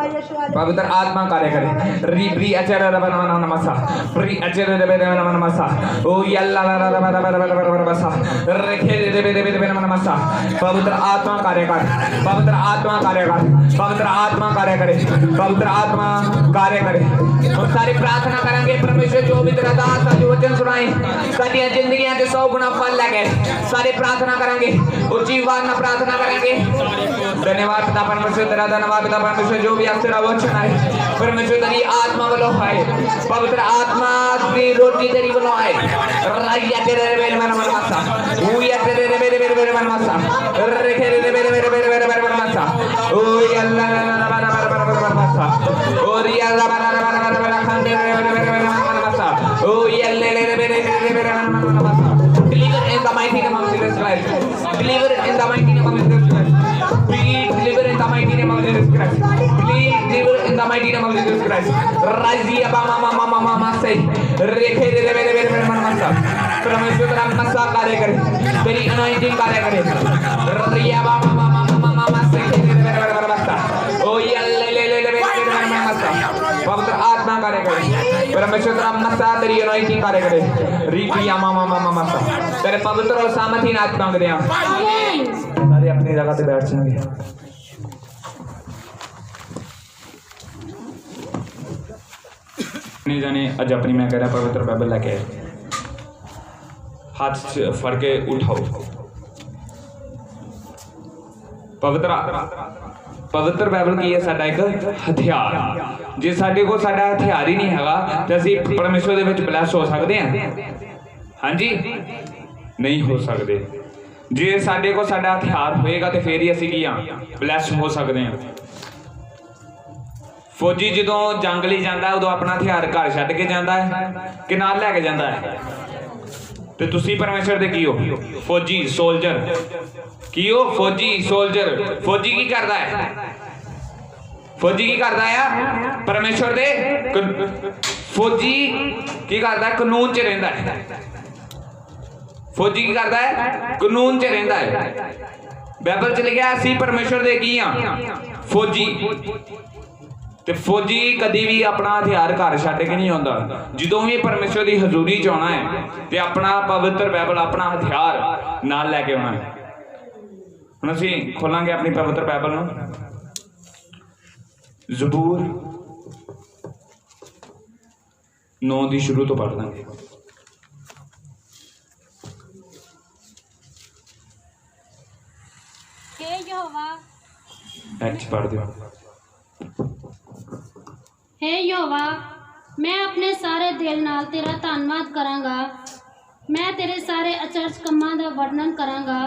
पवित्र आत्मा कार्य करे री प्री अचर रबना नमसा प्री अचर रबना नमसा ओ यल्ला रबसा रखे रबे नमसा पवित्र आत्मा कार्य कर पवित्र आत्मा कार्य कर पवित्र आत्मा कार्य करे पवित्र आत्मा कार्य करे हम सारी प्रार्थना करेंगे परमेश्वर जो भी तेरा दास आज वचन सुनाए सारी जिंदगियां के 100 गुना फल लगे सारी प्रार्थना करेंगे उच्चीवान प्रार्थना करेंगे धन्यवाद पिता परमेश्वर तेरा धन्यवाद पिता परमेश्वर जो भी तेरा वचन है परमेश्वर तेरी आत्मा वालों है पवित्र आत्मा की रोटी तेरी वालों है राया तेरे मेरे मन मनसा हुआ तेरे मेरे मेरे मन मनसा रखे मेरे मेरे मेरे मेरे मन मनसा ओ अल्लाह मनसा और या खंडे मेरे मेरे मन मनसा ओ अल्लाह मेरे मेरे मन मनसा deliver in the mighty name of Jesus Christ deliver in the mighty name of Jesus Christ please deliver in the mighty name of Jesus Christ please deliver in the mighty name of Jesus Christ razia mama say rekhe de mere मन मनसा परमेश्वर तेरा मसा कार्य करे तेरी anointing कार्य करे रिया mama say मेरे मनसा ओ ये ले मेरे मन मनसा पवित्र आत्मा कार्य करे परमेश्वर तेरा मसा तेरी अनॉइंटिंग कार्य करे रिया mama तेरे पवित्र और सामर्थी आत्मा को दे सारे अपनी जगह पे बैठ जाएंगे नहीं जाने अज अपनी मैं कह रहा पवित्र बाइबल लेके हाथ फड़ के उठाओ पवित्र बाइबल की है साडा एक हथियार जे साडे को साडा हथियार ही नहीं हैगा ते असीं परमेश्वर दे विच ब्लैस हो सकदे हां हां जी नहीं हो सकदे जे साडे को साडा हथियार होएगा तो फिर ही असीं की हां ब्लैस हो सकदे हां फौजी जो जंग लई जांदा है उदों अपना हथियार घर छड्ड के जांदा है कि नाल लैके जांदा है ते तुसीं परमेश्वर दे की हो फौजी सोल्जर की हो फौजी सोल्जर फौजी की करदा है फौजी की करदा है परमेश्वर दे फौजी की करदा है कानून च रहिंदा है फौजी की करदा है कानून च रहिंदा है बाइबल च लिखिआ असीं परमेश्वर दे की हां फौजी ते फौजी कदी भी अपना हथियार घर छड्ड के नहीं आउंदा जदों भी परमेश्वर की हजूरी च आउणा है ते अपना पवित्र बाइबल अपना हथियार नाल लैके आउणा है हुण असीं खोलांगे अपनी पवित्र बाइबल नूं ज़बूर 9 दी शुरू तो पढ़ लांगे हे यहोवा पढ़ दिओ हे यहोवा मैं अपने सारे दिल नाल तेरा धन्नवाद करांगा मैं तेरे सारे अचरज कम्मां दा वर्णन करांगा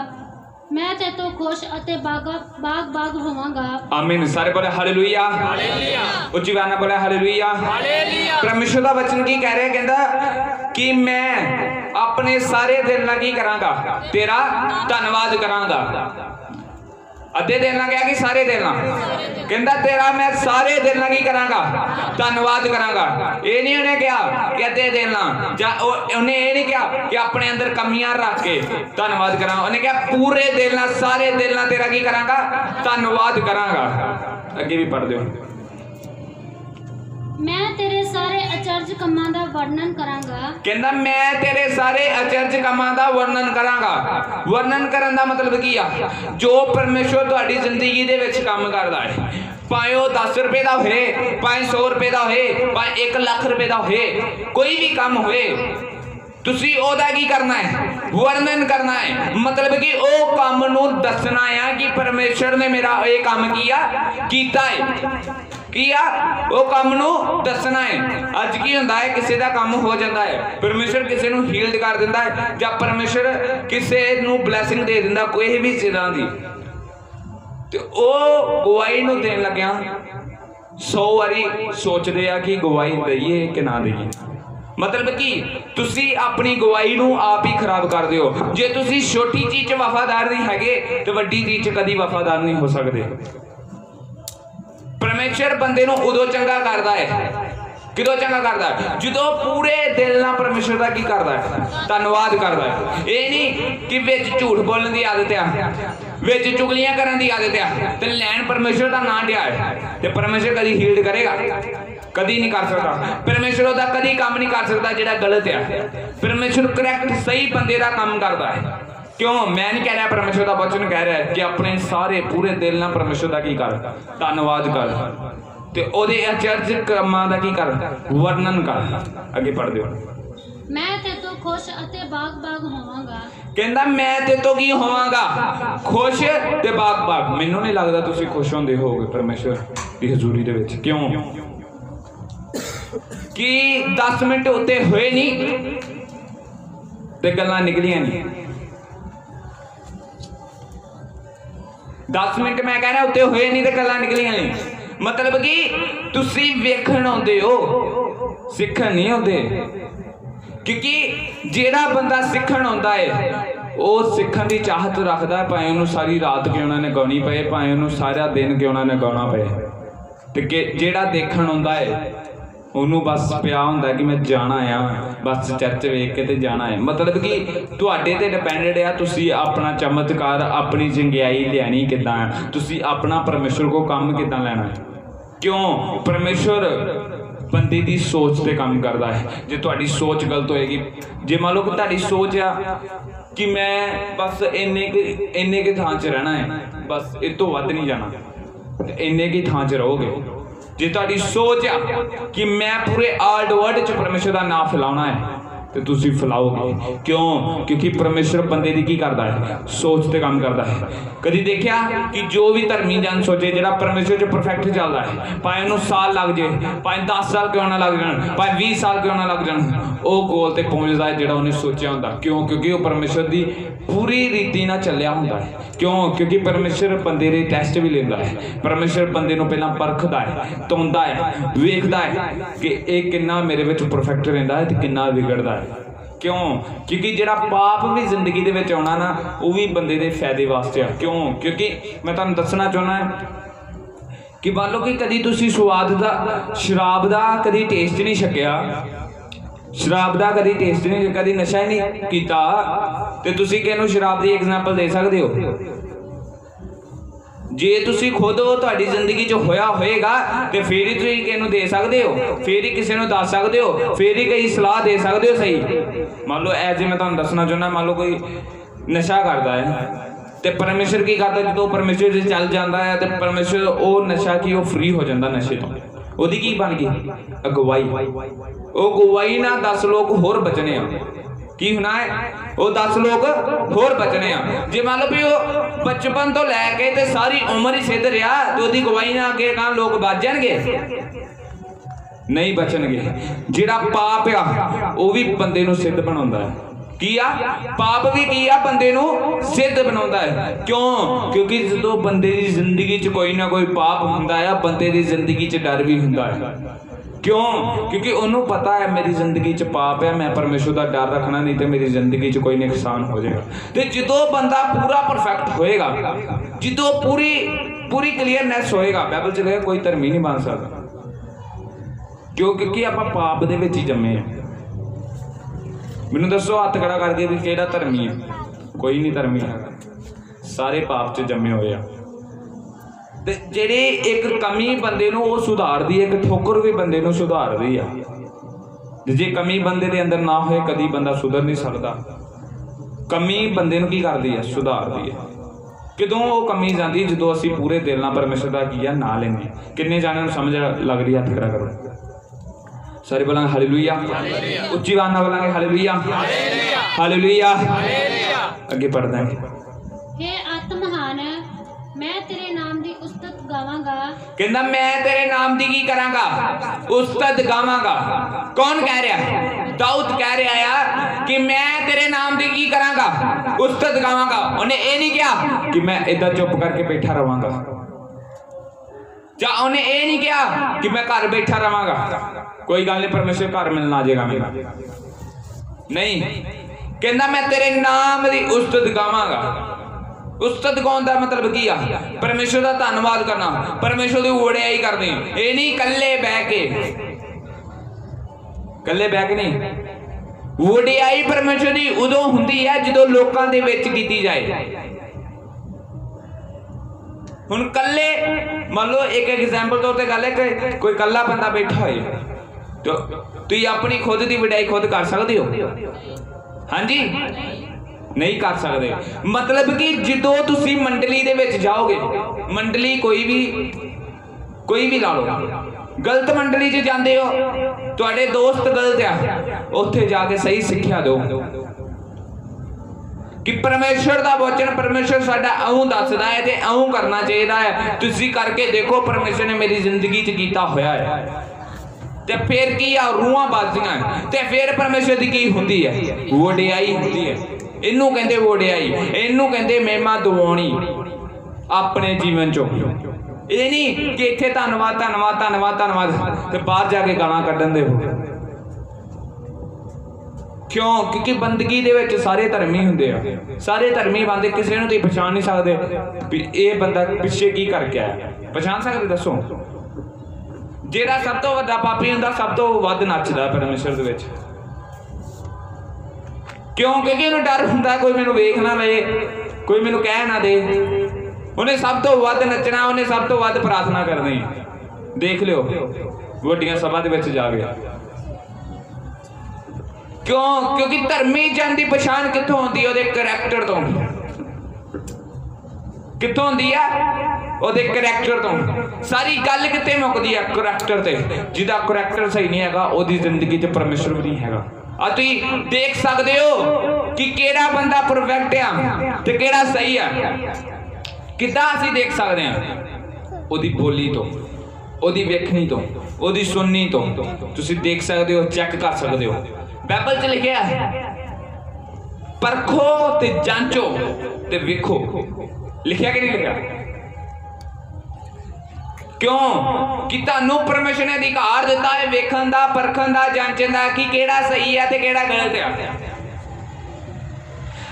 मैं ते तो खुश अते बाग होवांगा आमीन सारे बोले हालेलुया हालेलुया उच्ची गाना बोले हालेलुया हालेलुया परमेश्वर दा वचन की कह रहा है कहंदा कि मैं अपने सारे दिल नाल की करांगा तेरा धन्नवाद करांगा अद्धे दिल नाल क्या कि सारे दिल नाल कहंदा तेरा मैं सारे दिल नाल की करांगा धन्नवाद करांगा ये नहीं उन्हें कहा कि अद्धे दिल नाल जां उन्हें ये नहीं कहा कि अपने अंदर कमियां रख के धन्नवाद करांगा उन्हें कहा पूरे दिल नाल सारे दिल नाल तेरा की करांगा धन्नवाद करांगा अगे भी पढ़ दो मैं तेरे सारे अचरज कम्मां दा वर्णन करांगा कहंदा मैं तेरे सारे अचरज कम्मां दा वर्णन करांगा वर्णन करन दा मतलब की आ जो परमेश्वर तुहाडी जिंदगी दे विच काम करदा है भावें वो 10 रुपए का होए भावें 100 रुपए का होए भावें 1 लाख रुपए का होए कोई भी काम होए तुसी ओदा की करना है वर्णन करना है मतलब कि ओ काम नूं दसना है कि परमेश्वर ने मेरा ये काम किया कीता है किया वो काम नूं दसना है अज की हुंदा है किसी दा काम हो जाता है परमेश्वर किसी नूं हील्ड कर दिंदा है जां परमेश्वर किसी नूं ब्लैसिंग दे दिंदा कोई भी चीज़ां दी ते ओ गवाही नूं देण लग्या 100 वारी सोचदे आ कि गवाही दईए कि ना दईए मतलब कि तुसी अपनी गवाही नूं आप ही खराब कर दिओ जे तुसी छोटी चीज़ च वफादार नहीं हैगे तो वड्डी चीज़ च कदी वफादार नहीं हो सकदे परमेश्वर बंदे नूं उदों चंगा करदा है किदों चंगा करदा है जदों पूरे दिल नाल परमेश्वर दा की करदा है धन्नवाद करदा है ये नहीं कि विच झूठ बोलण दी आदत आ विच चुगलियां करन दी आदत है ते लैन परमेश्वर दा नाम दिया है ते परमेश्वर कदी हील्ड करेगा? कदी नहीं कर सकता। परमेश्वर दा कदी काम नहीं कर सकता जिहड़ा गलत है। परमेश्वर करैक्ट सही बंदे दा काम करदा है। क्यों? मैं नहीं कह रहा, परमेश्वर दा वचन कह रहा है कि अपने सारे पूरे दिल नाल परमेश्वर दा की कर, धन्नवाद कर ते ओदे अचरज कामां दा की कर, वर्णन कर। अगे पढ़ दिओ। मैं ते तो खुश अते बाग-बाग होवांगा। कहंदा मैं ते तो की होवांगा? खुश ते बाग-बाग। मैनूं नहीं लगदा तुसीं खुश होंदे होगे परमेश्वर दी हजूरी दे विच। क्यों? कि 10 मिनट उत्ते होए नहीं ते गल्लां निकलियां नहीं। 10 मिनट मैं कह रहा उत्ते होए नहीं ते गल्लां निकलियां नहीं। मतलब कि तुसीं वेखण आउंदे हो, सिੱਖਣ नहीं आउंदे। क्योंकि जेड़ा बंदा सीखण आउंदा है वो सीखण की चाहत रखता है, भावें उन्होंने सारी रात क्यों ना गाउणी पे, भावें उन्होंने सारा दिन क्यों ना गाउणा पे। ते जेड़ा देखण आउंदा है उन्होंने बस पिया हुंदा कि मैं जाना आ, बस चर्च वेख के ते जाना है। मतलब कि तुहाडे ते डिपेंडेड आ तुसीं अपना चमत्कार, अपनी चंगियाई लियानी किदां है, तुसीं अपना परमेश्वर को काम किदां लैना है। क्यों? परमेश्वर बंदे की सोच से काम करता है। जे तुहाडी सोच गलत होएगी, जे मान लो कि तुहाडी सोच आ कि मैं बस इन्ने के थां च रहना है, बस इस तो वध नहीं जाना, तो इन्ने की थां च रहोगे। जे तुहाडी सोच आ कि मैं पूरे आल वर्ल्ड च परमेश्वर का नाम फैलाना है तो तुसी फैलाओगे। क्यों? क्योंकि परमेश्वर बंदे की की करता है? सोच से काम करता है। कभी देखा कि जो भी धर्मी जन सोचे जो परमेश्वर च परफेक्ट चलता है, भावें उन्होंने साल लग जाए, भावें 10 साल क्यों ना लग जाए, भावें 20 साल क्यों ना लग जाए, वो गोल तक पहुँचता है जो उन्हें सोचा होंगे। क्यों? क्योंकि वो परमेश्वर की पूरी रीति ना चलिया होंगे है। क्यों? क्योंकि परमेश्वर बंदे के टेस्ट भी लेता है। परमेश्वर बंदे को पहला परखता है, तोंदा है, वेखता है कि एक कितना मेरे विच परफेक्ट रहिंदा है तो कितना बिगड़ता है। क्यों? क्योंकि जिहड़ा पाप भी जिंदगी दे विच आउणा ना वो भी बंदे दे फायदे वास्ते आ। क्यों? क्योंकि मैं तुहानूं दसना चाहुंदा कि मान लो कि कदी तुसीं स्वाद दा शराब दा कदी टेस्ट नहीं छकिया, शराब दा कदी टेस्ट नहीं, कदी नशा ही नहीं कीता, ते तुसीं किहनूं शराब दी एग्जाम्पल दे सकदे हो? जे तुसीं खुद तुहाडी जिंदगी च होया होएगा तो फिर ही तुसीं किहनूं दे सकदे हो, फिर ही किसी नूं दस सकदे हो, फिर ही कई सलाह दे सकदे हो। सही मान लो ऐ जे मैं तुहानूं दसना चाहुंदा, मान लो कोई नशा करदा है तो परमेश्वर की करदा, जो परमेश्वर से चल जाता है तो परमेश्वर वो नशा की वो फ्री हो जाता नशे तो, ਉਹਦੀ की बन गई? अगवाई। वो गवाई ना 10 लोग होर बचने की होना है, वो 10 लोग होर बचने जे मान लो भी वो बचपन तो लैके ते सारी उम्र ही सिद्ध रहा तो उसकी गवाही ना अगे कहाँ लोग बच जाएंगे? नहीं बचनगे। जिहड़ा पाप आ वो भी बंदे नूं सिद्ध बनाउंदा है। किया पाप भी किया बंदे नूं सिद्ध बनाउंदा है। क्यों? क्योंकि जो बंदे की जिंदगी च कोई ना कोई पाप हुंदा है, बंदे की जिंदगी च डर भी हुंदा है। क्यों? क्योंकि उन्होंने पता है मेरी जिंदगी च पाप है, मैं परमेश्वर का डर रखना नहीं तो मेरी जिंदगी च कोई नुकसान हो जाएगा। तो जो बंदा पूरा परफेक्ट होएगा, जो पूरी क्लीयरनैस होएगा, बाइबल च लिखा कोई धर्मी नहीं बन सकता। क्यों? क्योंकि आप पाप दे विच ही जम्मे हैं। मैनूं दसो हत्थ खड़ा करके भी किहड़ा धर्मी है? कोई नहीं धर्मी है, सारे पाप च जम्मे हुए आ। ते जिहड़ी एक कमी बंदे नूं वो सुधारदी है, एक ठोकर भी बंदे नूं सुधारदी है। जे कमी बंदे दे अंदर ना होए कदी बंदा सुधर नहीं सकता। कमी बंदे नूं की करदी है? सुधारदी है। किदों वो कमी जाती? जदों असीं पूरे दिल नाल परमेश्वर दा कीया ना लेंगे। किन्ने जाने नूं समझ लग रही? हत्थ खड़ा करो। सारे बोलांगे हालेलुया, उच्ची आवाज़ नाल बोलांगे हालेलुया, हालेलुया। अगे पढ़ते हैं। हे आत्महान, मैं तेरे नाम दी उस्तत गावांगा। कहंदा मैं तेरे नाम दी की करांगा? उस्तत गावांगा। कौन कह रहा? दाऊद कह रहा है कि मैं तेरे नाम दी की करांगा? उस्तत गावांगा। उन्हें ये नहीं कहा कि मैं इधर चुप करके बैठा रहांगा, या उन्हें ये नहीं कहा कि मैं घर बैठा रहांगा, कोई गल नहीं परमेश्वर घर मिलना आ जाएगा मेरा। नहीं, कहंदा मैं तेरे नाम दी उस्तत गावांगा। उस्तत गाउण दा मतलब की आ? परमेश्वर का धन्नवाद करना, परमेश्वर की वडियाई करनी। ये नहीं कल्ले बह के नहीं। वडियाई परमेश्वर की उदों हुंदी है जदों लोकां दे विच कीती जाए। हुण कल्ले मान लो एक एग्जाम्पल तौर पर गल है कि कोई कल्ला बंदा बैठा होए तो तुसीं अपनी खुद की वडाई खुद कर सकते हो? हाँ जी, नहीं कर सकते। मतलब कि जो तुसीं मंडली दे विच जाओगे, मंडली कोई भी ला लो, गलत मंडली च जाते हो, तुहाडे दोस्त गलत आ, उत्थे जाके सही सिक्ख्या दो कि परमेश्वर का वचन, परमेश्वर साडा आऊं दसदा है ते आऊं करना चाहिए है। तुसीं करके देखो परमेश्वर ने मेरी जिंदगी च कीता होया है। ते फिर की आ रूहां बजदियां ते फिर परमेश्वर दी की हुंदी है? वडियाई हुंदी है। इनू कहंदे वडियाई, इनू कहंदे महिमा दवाउणी अपने जीवन चो। ये नहीं कि इत्थे धन्नवाद धन्नवाद धन्नवाद धन्नवाद ते बाहर जाके गालां कड्ढन दे हो। क्यों? क्योंकि बंदगी दे विच सारे धर्मी हुंदे आ, सारे धर्मी बंदे किसी नूं तुसीं पछाण नहीं सकदे भी ये बंदा पिछे की करके आया। पछाण सकदे? दसो। जेड़ा सब तो वड्डा पापी हुंदा सब तो वध नचदा परमेश्वर दे विच। क्यों? क्योंकि उन्हें डर हुंदा कोई मैनूं वेख ना लए, कोई मैनूं कह ना दे। उन्हें सब तो वध नचना, उन्हें सब तो वध प्रार्थना करनी। देख लियो वड्डियां सभा दे विच जाके। क्यों? क्योंकि धर्मी जन की पछाण कित्थों होंदी है? उहदे करैक्टर तो। कित्थों होंदी है? उहदे करैक्टर तो। सारी गल कित्थे मुकदी है? करैक्टर ते। जिहदा करैक्टर सही नहीं हैगा उहदी जिंदगी च परमेश्वर भी नहीं हैगा। तुसीं देख सकते हो कि केड़ा बंदा परफेक्ट आ ते केड़ा सही है। किद्दां असीं देख सकते हैं? उहदी बोली तो, उहदी वेखनी तो, उहदी सुननी तो तुसीं देख सकते हो, चैक कर सकते हो। बाइबल च लिखिया परखो ते जांचो ते वेखो। लिखिया कि नहीं लिखिया? क्यों? कि तुहानू परमेश्वर ने अधिकार दिता है वेखण दा, परखण दा, जांचण दा कि केड़ा सही है ते केड़ा गलत है।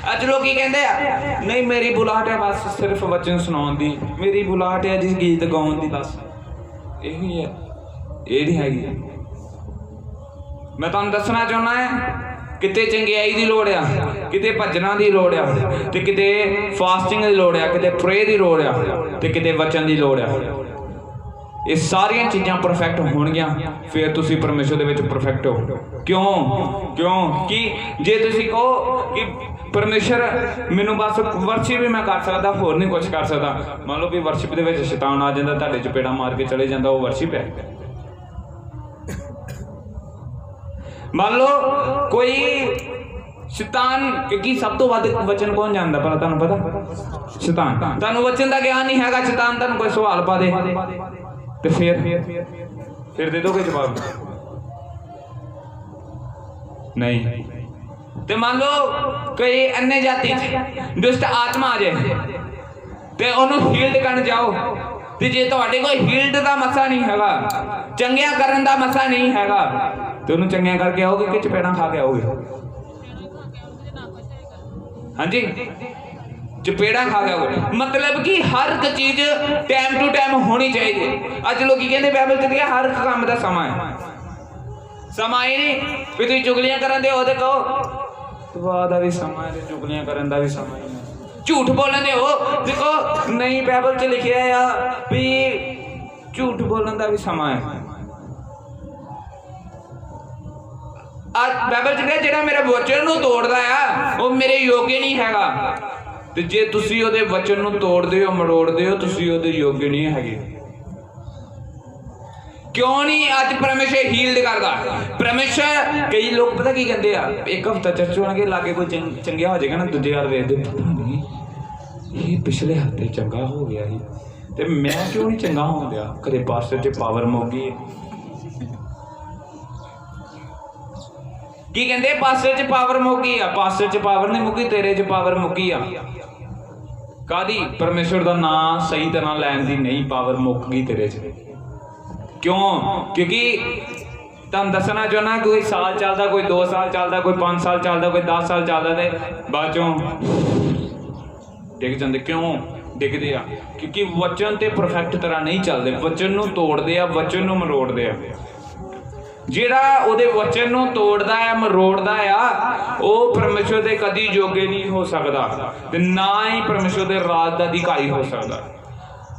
अज लोग कहते हैं नहीं मेरी बुलाहट है बस सिर्फ वचन सुनाउण दी, मेरी बुलाहट है जी गीत गाउण दी, बस यही है। ये नहीं हैगी। मैं तुहानू दसना चाहुंदा है किते चंगियाई की लोड़ आ, किते भजना की लोड़ आ, ते किते फास्टिंग की लोड़ आ, किते प्रे की लोड़ आ, ते किते वचन की लोड़ आ। ये सारियां चीज़ां परफेक्ट होणगियां फिर तुसीं परमेश्वर दे विच परफेक्ट हो। क्यों? क्यों कि जे तुसीं कहो कि परमेश्वर मैनूं बस वर्शिप भी मैं कर सकदा, होर नहीं कुछ कर सकदा। मान लो भी वर्शिप दे विच शैतान आ जांदा, तुहाडे चपेड़ा मार के चले जांदा, वो वर्शिप है? मान लो कोई शैतान, क्योंकि सब तो वध वचन कौन जानता भला तुहानूं पता? शैतान। तुहानूं वचन का ज्ञान नहीं हैगा, शैतान तुहानूं कोई सवाल पा दे ते फिर दे दोगे जवाब? नहीं। ते मान लो कोई अन्य जाति दुष्ट आत्मा आ जाए ते उन्होंने हील्ड करन जाओ, ते जे तुहाडे कोई हील्ड का मसा नहीं हैगा, चंगिया करन दा मसा नहीं हैगा, तो उन्होंने चंगिया करके आओगे कि चपेड़ा खा के आओगे? हाँ जी, चपेड़ा खा के आओगे। मतलब कि हर एक चीज टाइम टू टाइम होनी चाहिए। अज लोग कहते बाइबल च लिखिया हर काम का समा है। समा ही नहीं भी तुम चुगलियां करन दे हो ते कहो दुआ दा भी समा है, चुगलियां करन दा भी समा है। झूठ बोलन दे हो देखो नहीं, बाइबल च लिखिया है भी झूठ बोलन दा भी समा है। बाइबल च जिहड़ा मेरे वचन नूं तोड़दा आ वो मेरे योग्य नहीं हैगा, ते जे तुसीं ओहदे वचन नूं तोड़दे हो, मरोड़दे हो, तुसीं ओहदे योग्य नहीं हैगे। क्यों नहीं? अज परमेश्वर हील्ड करदा। परमेश्वर कई लोग पता की कहते आ, एक हफ्ता चर्च होणगे लागे कोई चंगिया हो जाएगा ना, दूजे हाल वेखदे पता नहीं ये पिछले हफ्ते चंगा हो गया ही ते मैं क्यों नहीं चंगा होण दिया? कदे पास्टर च पावर मुक गई। की कहते पास्टर च पावर मुकी आ? पास्टर च पावर नहीं मुकी, तेरे च पावर मुकी आ। कादी? परमेश्वर का नाम सही तरह लैन की नहीं, पावर मुक गई तेरे च। क्यों? क्योंकि तुम दसना चाहना कोई साल चलता, कोई 2 साल चलता, कोई 5 साल चलता, कोई 10 साल चलता, तो बाद चों डिग जाते। क्यों डिगते आ? क्योंकि वचन तो परफेक्ट तरह नहीं चलते, वचन नूं तोड़ते आ, वचन नूं मरोड़ते आ। जिहड़ा उहदे वचन नूं तोड़दा है, मरोड़दा आ, वो परमेश्वर दे कदी योग्य नहीं हो सकदा, ते ना ही परमेश्वर दे राज दा अधिकारी हो सकदा।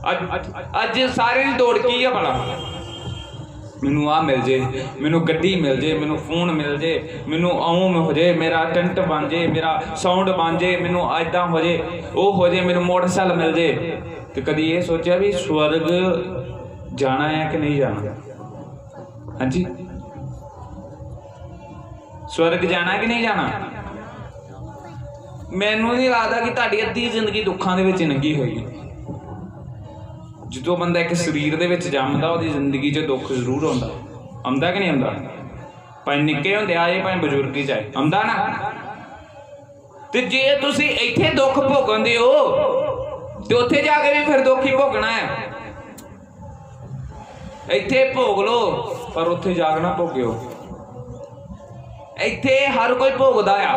अज सारे दी दौड़ की है भला, मैनू आ मिल जे, मैनू गड्डी मिल जे, मैनू फोन मिल जे, मैनू आऊं हो जे, मेरा टेंट बन जे, मेरा साउंड बन जे, मैनू ऐदा हो जे, वो हो जे, मैनू मोटरसाइकिल मिल जे। तो कभी ये सोचा भी स्वर्ग जाना है कि नहीं जाना? हाँ जी, स्वर्ग जाना है कि नहीं जाना? मैनू नहीं लगता कि तुहाडी अद्धी जिंदगी दुखां दे विच लंघी होई। जो बंदा एक शरीर दे विच जमदा उहदी जिंदगी च दुख जरूर आउंदा कि नहीं आउंदा? भावें निक्के हुंदे आए भावें बजुर्गी च आए, आउंदा ना। ते जे तुसीं इत्थे दुख भोगदे हो ते उत्थे जाके भी फिर दुख ही भोगना है। इत्थे भोग लो पर उत्थे जाके ना भोगियो। इत्थे हर कोई भोगदा आ,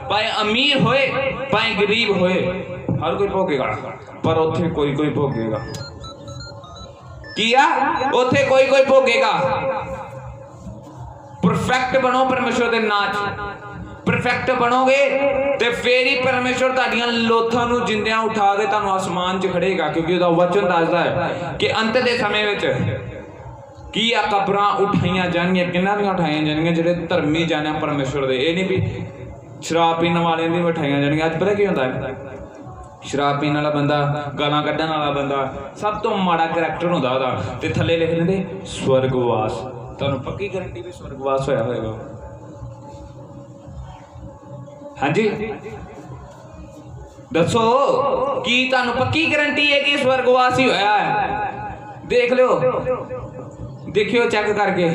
भावें अमीर होए भावें गरीब होए, हर कोई भोगेगा, पर उत्थे कोई कोई भोगेगा। किया उथे कोई कोई भोगेगा। परफेक्ट बनो परमेश्वर के नाम च, परफेक्ट बनोगे तो फिर ही परमेश्वर तुहाडियां लोथां नूं जिंदियां उठा के तुहानूं आसमान च खड़ेगा, क्योंकि उसदा वचन दसदा है कि अंत दे समय विच की आ कबरां उठाइयां जाणगियां। किन्हां दियां उठाइयां जाणगियां? जिहड़े धर्मी जाने परमेश्वर दे। ये नहीं भी शराब पीने वाले दी उठाइयां जाणगियां। अज पता की हुंदा है, शराब पीने वाला बंदा, गालां कड्ढण वाला बंदा, सब तो माड़ा करैक्टर होंदा ओहदा, ते थल्ले लिख दिंदे स्वर्गवास। तुहानूं पक्की गारंटी भी स्वर्गवास होया होएगा? हाँ जी दसो, की तुहानूं पक्की गारंटी है कि स्वर्गवास ही होया है? देख लो, देखियो चेक करके,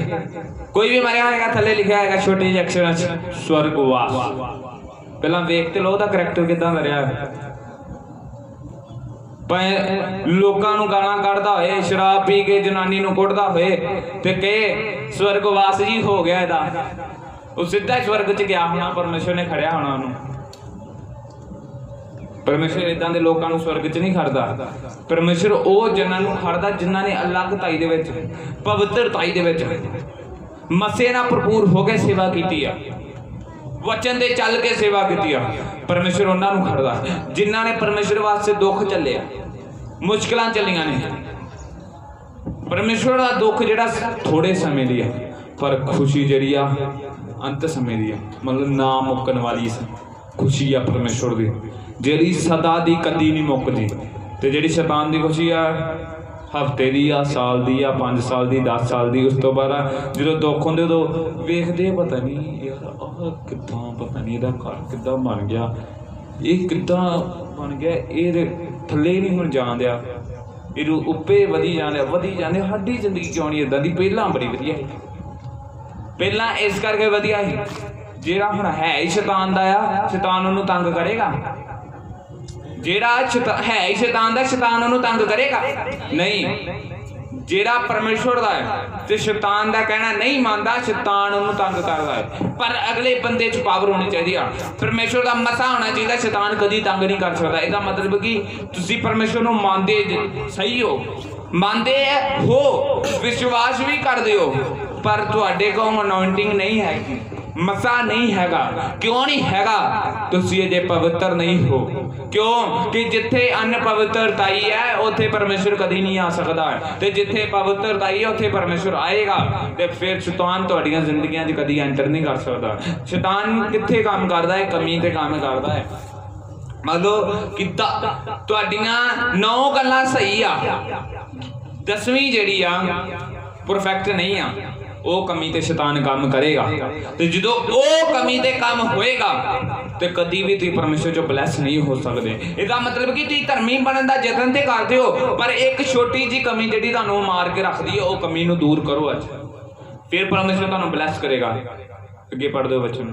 कोई भी मरिया होएगा थल्ले लिखा होएगा छोटे ਜਿਹੇ अक्षरां च स्वर्गवास। पहला वेख ते लो ਉਹਦਾ करैक्टर किदां दा रहा। भावें लोकां नूं गालां कढदा होए, शराब पी के जनानी नूं कुੱਟਦਾ होए ते कहे स्वर्गवास जी हो गया ਇਹਦਾ, ਉਹ ਸਿੱਧਾ स्वर्ग च गया होना, परमेश्वर ने खड़िया होना ਉਹਨੂੰ। परमेश्वर इदां दे लोकां नूं स्वर्ग च नहीं खड़दा। परमेश्वर ਉਹ ਜਨਾਂ ਨੂੰ ਖੜਦਾ ਜਿਨ੍ਹਾਂ ਨੇ ਅਲੱਗਤਾਈ ਦੇ ਵਿੱਚ, ਪਵਿੱਤਰਤਾਈ ਦੇ ਵਿੱਚ ਮਸੇ ਨਾਲ ਭਰਪੂਰ ਹੋ ਕੇ ਸੇਵਾ ਕੀਤੀ ਆ, वचन दे चल के सेवा की। परमेश्वर उन्होंने खड़दा जिन्होंने परमेश्वर वास्ते दुख चले, मुश्किल चलियां ने। परमेश्वर का दुख जिहड़ा थोड़े समय दी है, पर खुशी जिहड़ी आ अंत समय दी है, मतलब ना मुक्कन वाली खुशी आ परमेश्वर दी, जिहड़ी सदा दी कदी नहीं मुक्कदी। ते जिहड़ी शैतान दी खुशी आ हफ्ते दी आ, साल दी आ, 5 साल दी, 10 साल दी, उस तो बाद जो दुख होंदे उदों वेखदे पता नहीं यार आह किदां, पता नहीं इहदा घर किदां बन गया, ये किदां बन गया, ये थल्ले नहीं हुण जाण दिया, ये उत्पे वधी जांदे साडी जिंदगी क्यों नहीं इदां दी? पहलां बड़ी वधिया है, पहलां इस करके वधिया है। जिहड़ा हुण है ही शैतान दा आ, शैतान उहनूं तंग करेगा? जेड़ा है ही शैतान दा, शैतान उन्होंने तंग करेगा नहीं। जेड़ा परमेश्वर दा है ते शैतान दा कहना नहीं मानदा, शैतान उन्होंने तंग करदा है। पर अगले बंदे च पावर होनी चाहिए, परमेश्वर दा मसा होना चाहिए, शैतान कदी तंग नहीं कर सकता। इसदा मतलब कि तुसी परमेश्वर नूं मानदे सही हो, मानदे हो, विश्वास भी करदे हो, पर तुहाडे कोल अनॉइंटिंग नहीं है, मसा नहीं हैगा। क्यों नहीं हैगा? तुसी अजे पवित्र नहीं हो। क्यों कि जिथे अनपवित्रताई है उत्थे परमेश्वर कदी नहीं आ सकता है, ते जिथे पवित्रताई है उत्थे परमेश्वर आएगा। ते फिर शैतान तुहाडीआं जिंदगियां च कदी एंटर नहीं कर सकता। शैतान किथे काम करदा है? कमी ते काम करदा है। मतलब कि तुहाडीआं 9 गल्लां सही आ, 10वीं जिहड़ी आ परफेक्ट नहीं आ, वो कमी ते शैतान काम करेगा। तो जो वो कमी ते काम होएगा तो कभी भी तुम परमेश्वर जो ब्लैस नहीं हो सकते। इसका मतलब कि तुम धर्मी बनने का यतन तो करते हो, पर एक छोटी जी कमी जी तुहानू मार के रखती है, वो कमी नू दूर करो अज, फिर परमेश्वर तुहानू ब्लैस करेगा। अगे पढ़ दो बच्चों।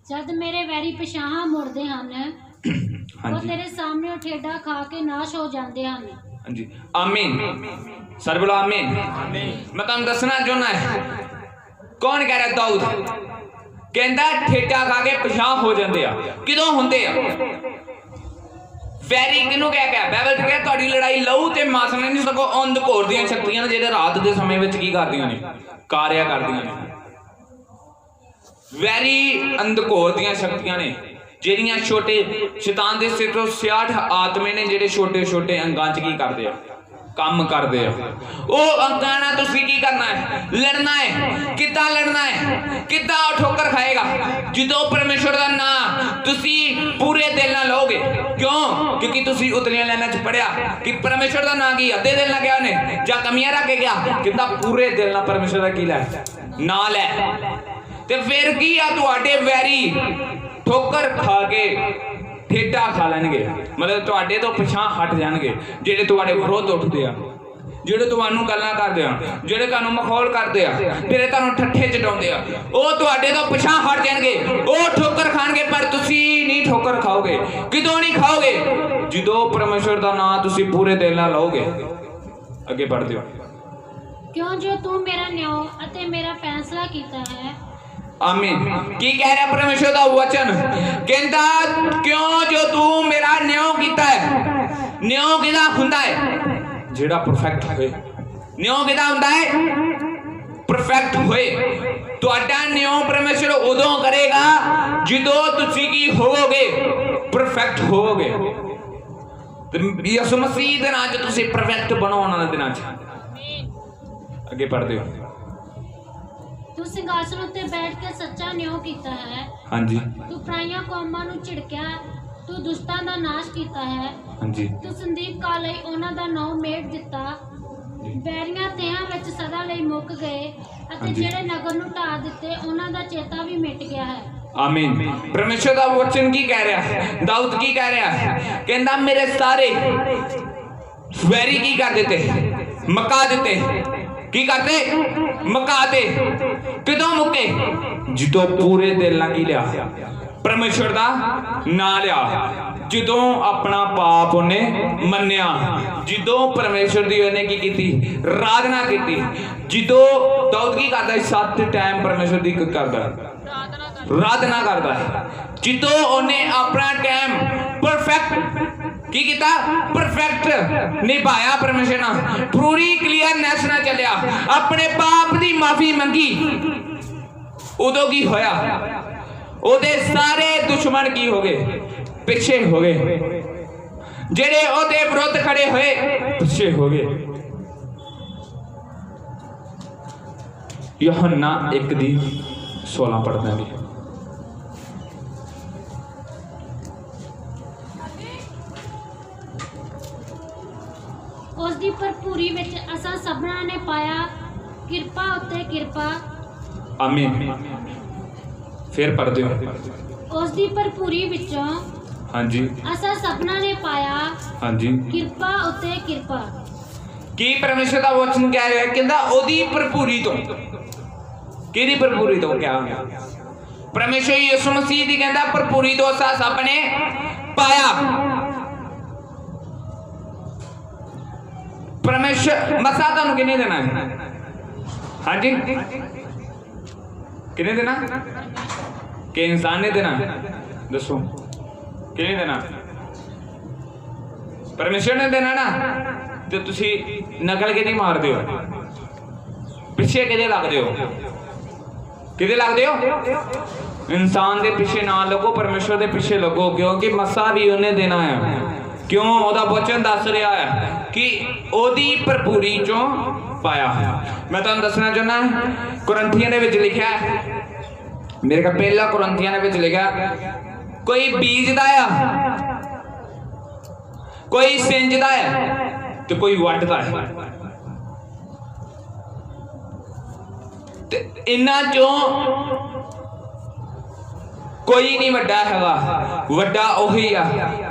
जद मेरे वैरी पिछाहां मुड़दे हन, वो तेरे सामने ठेडा खा के नाश हो जाते हैं। हाँ जी, आमीन। सर बोलो आमीन। मैं तुम दसना चाहना है, कौन कह रहा? दाऊद कहता ठेडा खा के पिछां हो जाते हैं। किदों होंदे आ? वैरी किनू कह गया? बाइबल च कह तुहाडी लड़ाई लहू ते मांस नाल नहीं, सगों अंधकोर दीआं शक्तियां ने जिहड़े रात दे समय विच की करदियां ने, कार्य करदियां ने। वैरी अंधकोर दीआं शक्तियां ने ਜਿਹੜੀਆਂ ਛੋਟੇ ਸ਼ੈਤਾਨ ਦੇ ਸਿਰ ਤੋਂ 66 ਆਤਮੇ ਨੇ ਜਿਹੜੇ ਛੋਟੇ ਛੋਟੇ ਅੰਗਾਂ 'ਚ ਕੀ ਕਰਦੇ ਆ ਕੰਮ ਕਰਦੇ ਆ ਉਹ ਅੰਗਾਂ ਨਾਲ ਤੁਸੀਂ ਕੀ ਕਰਨਾ ਹੈ ਲੜਨਾ ਹੈ ਕਿੱਦਾਂ ਲੜਨਾ ਹੈ ਕਿੱਦਾਂ ਉਹ ਠੋਕਰ ਖਾਏਗਾ ਜਦੋਂ ਪਰਮੇਸ਼ਵਰ ਦਾ ਨਾਂ ਤੁਸੀਂ ਪੂਰੇ ਦਿਲ ਨਾਲ ਲਓਗੇ ਕਿਉਂ ਕਿਉਂਕਿ ਤੁਸੀਂ ਉਤਲੀਆਂ ਲਾਈਨਾਂ 'ਚ ਪੜਿਆ ਕਿ ਪਰਮੇਸ਼ਵਰ ਦਾ ਨਾਂ ਕੀ ਅੱਧੇ ਦਿਲ ਨਾਲ ਗਿਆ ਉਹਨੇ ਜਾਂ ਕਮੀਆਂ ਰੱਖ ਕੇ ਗਿਆ ਕਿੱਦਾਂ ਪੂਰੇ ਦਿਲ ਨਾਲ ਪਰਮੇਸ਼ਵਰ ਦਾ ਕੀ ਲੈ ਨਾਂ ਲੈ ਤੇ ਫਿਰ ਕੀ ਆ ਤੁਹਾਡੇ ਵੈਰੀ ਠੋਕਰ ਖਾ ਕੇ ਠੇਡਾ ਖਾ ਲੈਣਗੇ ਮਤਲਬ ਤੁਹਾਡੇ ਤੋਂ ਪਿਛਾਂ ਹਟ ਜਾਣਗੇ ਜਿਹੜੇ ਤੁਹਾਡੇ ਵਿਰੋਧ ਉੱਠਦੇ ਆ ਜਿਹੜੇ ਤੁਹਾਨੂੰ ਗੱਲਾਂ ਕਰਦੇ ਆ ਜਿਹੜੇ ਤੁਹਾਨੂੰ ਮਖੌਲ ਕਰਦੇ ਆ ਜਿਹੜੇ ਤੁਹਾਨੂੰ ਠੱਠੇ ਚਟਾਉਂਦੇ ਆ ਉਹ ਤੁਹਾਡੇ ਤੋਂ ਪਿਛਾਂ ਹਟ ਜਾਣਗੇ ਉਹ ਠੋਕਰ ਖਾਣਗੇ ਪਰ ਤੁਸੀਂ ਨਹੀਂ ਠੋਕਰ ਖਾਓਗੇ ਕਿਦੋਂ ਨਹੀਂ ਖਾਓਗੇ ਜਦੋਂ ਪਰਮੇਸ਼ਵਰ ਦਾ ਨਾਮ ਤੁਸੀਂ ਪੂਰੇ ਦਿਲ ਨਾਲ ਲਓਗੇ ਅੱਗੇ बढ़ते ਹੋ क्यों जो तू मेरा न्याय अते मेरा फैसला कीता है आमीन की कह रहा परमेश्वर का वचन कहता क्यों जो तू मेरा न्याय कीता है न्याय किदा हुंदा है जेड़ा परफेक्ट होए न्याय किदा हुंदा है परफेक्ट होए ਤੁਹਾਡਾ न्याय परमेश्वर उदों करेगा ਜਦੋਂ ਤੁਸੀਂ ਕੀ ਹੋਵੋਗੇ परफेक्ट ਹੋਵੋਗੇ ਤੇ ਯਿਸੂ ਮਸੀਹ ਦੇ ਨਾਲ ਤੁਸੀਂ परफेक्ट ਬਣਾਉਣ ਵਾਲੇ ਦਿਨਾਂ 'ਚ ਅੱਗੇ ਪੜ੍ਹਦੇ ਹੋ तू सिंहासन उत्ते बैठ के सच्चा न्याय कीता है ਹਾਂਜੀ तू पराइयां कौमां नूं झिड़किया तू दुष्टां दा नाश कीता है ਹਾਂਜੀ तू संदीप काल लई उन्हां दा नाम मेट दिता बैरियां तेहां विच सदा लई मुक गए अते ਜਿਹੜੇ नगर नूं ਢਾ ਦਿੱਤੇ ਉਹਨਾਂ ਦਾ ਚੇਤਾ ਵੀ ਮਿਟ ਗਿਆ ਹੈ आमीन परमेश्वर का वचन की कह रहा है दाऊद की कह रहा है कहता मेरे सारे वैरी की कर देते मका देते की करते मकाते किदों मुके जिदों पूरे दिल नाल की लिया परमेश्वर दा नाम लिया जिदों अपना पाप उन्हें मन्निया जिदों परमेश्वर दी उन्हें की कीती आराधना कीती जिदों दाऊद की करदा 7 टाइम परमेश्वर दी करदा आराधना करदा है जिदों उन्हें अपना टाइम परफेक्ट की कीता परफेक्ट निभाया परमेश्वर ने पूरी क्लियरनेस ना चलिया अपने पाप दी माफी मंगी उदों की होया ओदे सारे दुश्मन की हो गए पिछे हो गए जेड़े ओदे विरुद्ध खड़े हुए पिछे हो गए यूहन्ना 1:16 पढ़ना भी ਉਸ ਦੀ ਭਰਪੂਰੀ ਵਿੱਚ ਅਸਾਂ ਸਭਨਾਂ ਨੇ ਪਾਇਆ ਕਿਰਪਾ ਉੱਤੇ ਕਿਰਪਾ आमीन फिर पढ़ते हो ਉਸ ਦੀ ਭਰਪੂਰੀ ਵਿੱਚੋਂ हाँ जी ਅਸਾਂ ਸਭਨਾਂ ਨੇ ਪਾਇਆ हाँ जी ਕਿਰਪਾ ਉੱਤੇ ਕਿਰਪਾ की परमेश्वर का वचन कह रहा है कहता ओदी भरपूरी तो किहदी भरपूरी तो क्या परमेश्वर यीशु मसीह दी कहता भरपूरी तो असां सब ने पाया परमेश्वर मसा तुहानू किन्ने देना है हाँ जी किन्ने देना कि इंसान ने देना दसो किन्ने देना परमेश्वर ने देना ना तो तुसी नकल किहदी मारदे हो पिछे किहदे लगदे हो किहदे लगदे हो इंसान दे पिछे ना लगो परमेश्वर दे पिछे लगो क्योंकि मसा भी उन्हें देना है क्यों ओदा वचन दस रहा है कि ओदी भरपूरी चों पाया मैं तुहानू दसना चाहना कुरंथियां दे विच लिखिया मेरे का पहला कुरंथियां दे विच लिखिया कोई बीजदा है कोई सिंजदा है तो कोई वड्डदा है ते इन्हां चों कोई नहीं वड्डा हैगा वड्डा ओही आ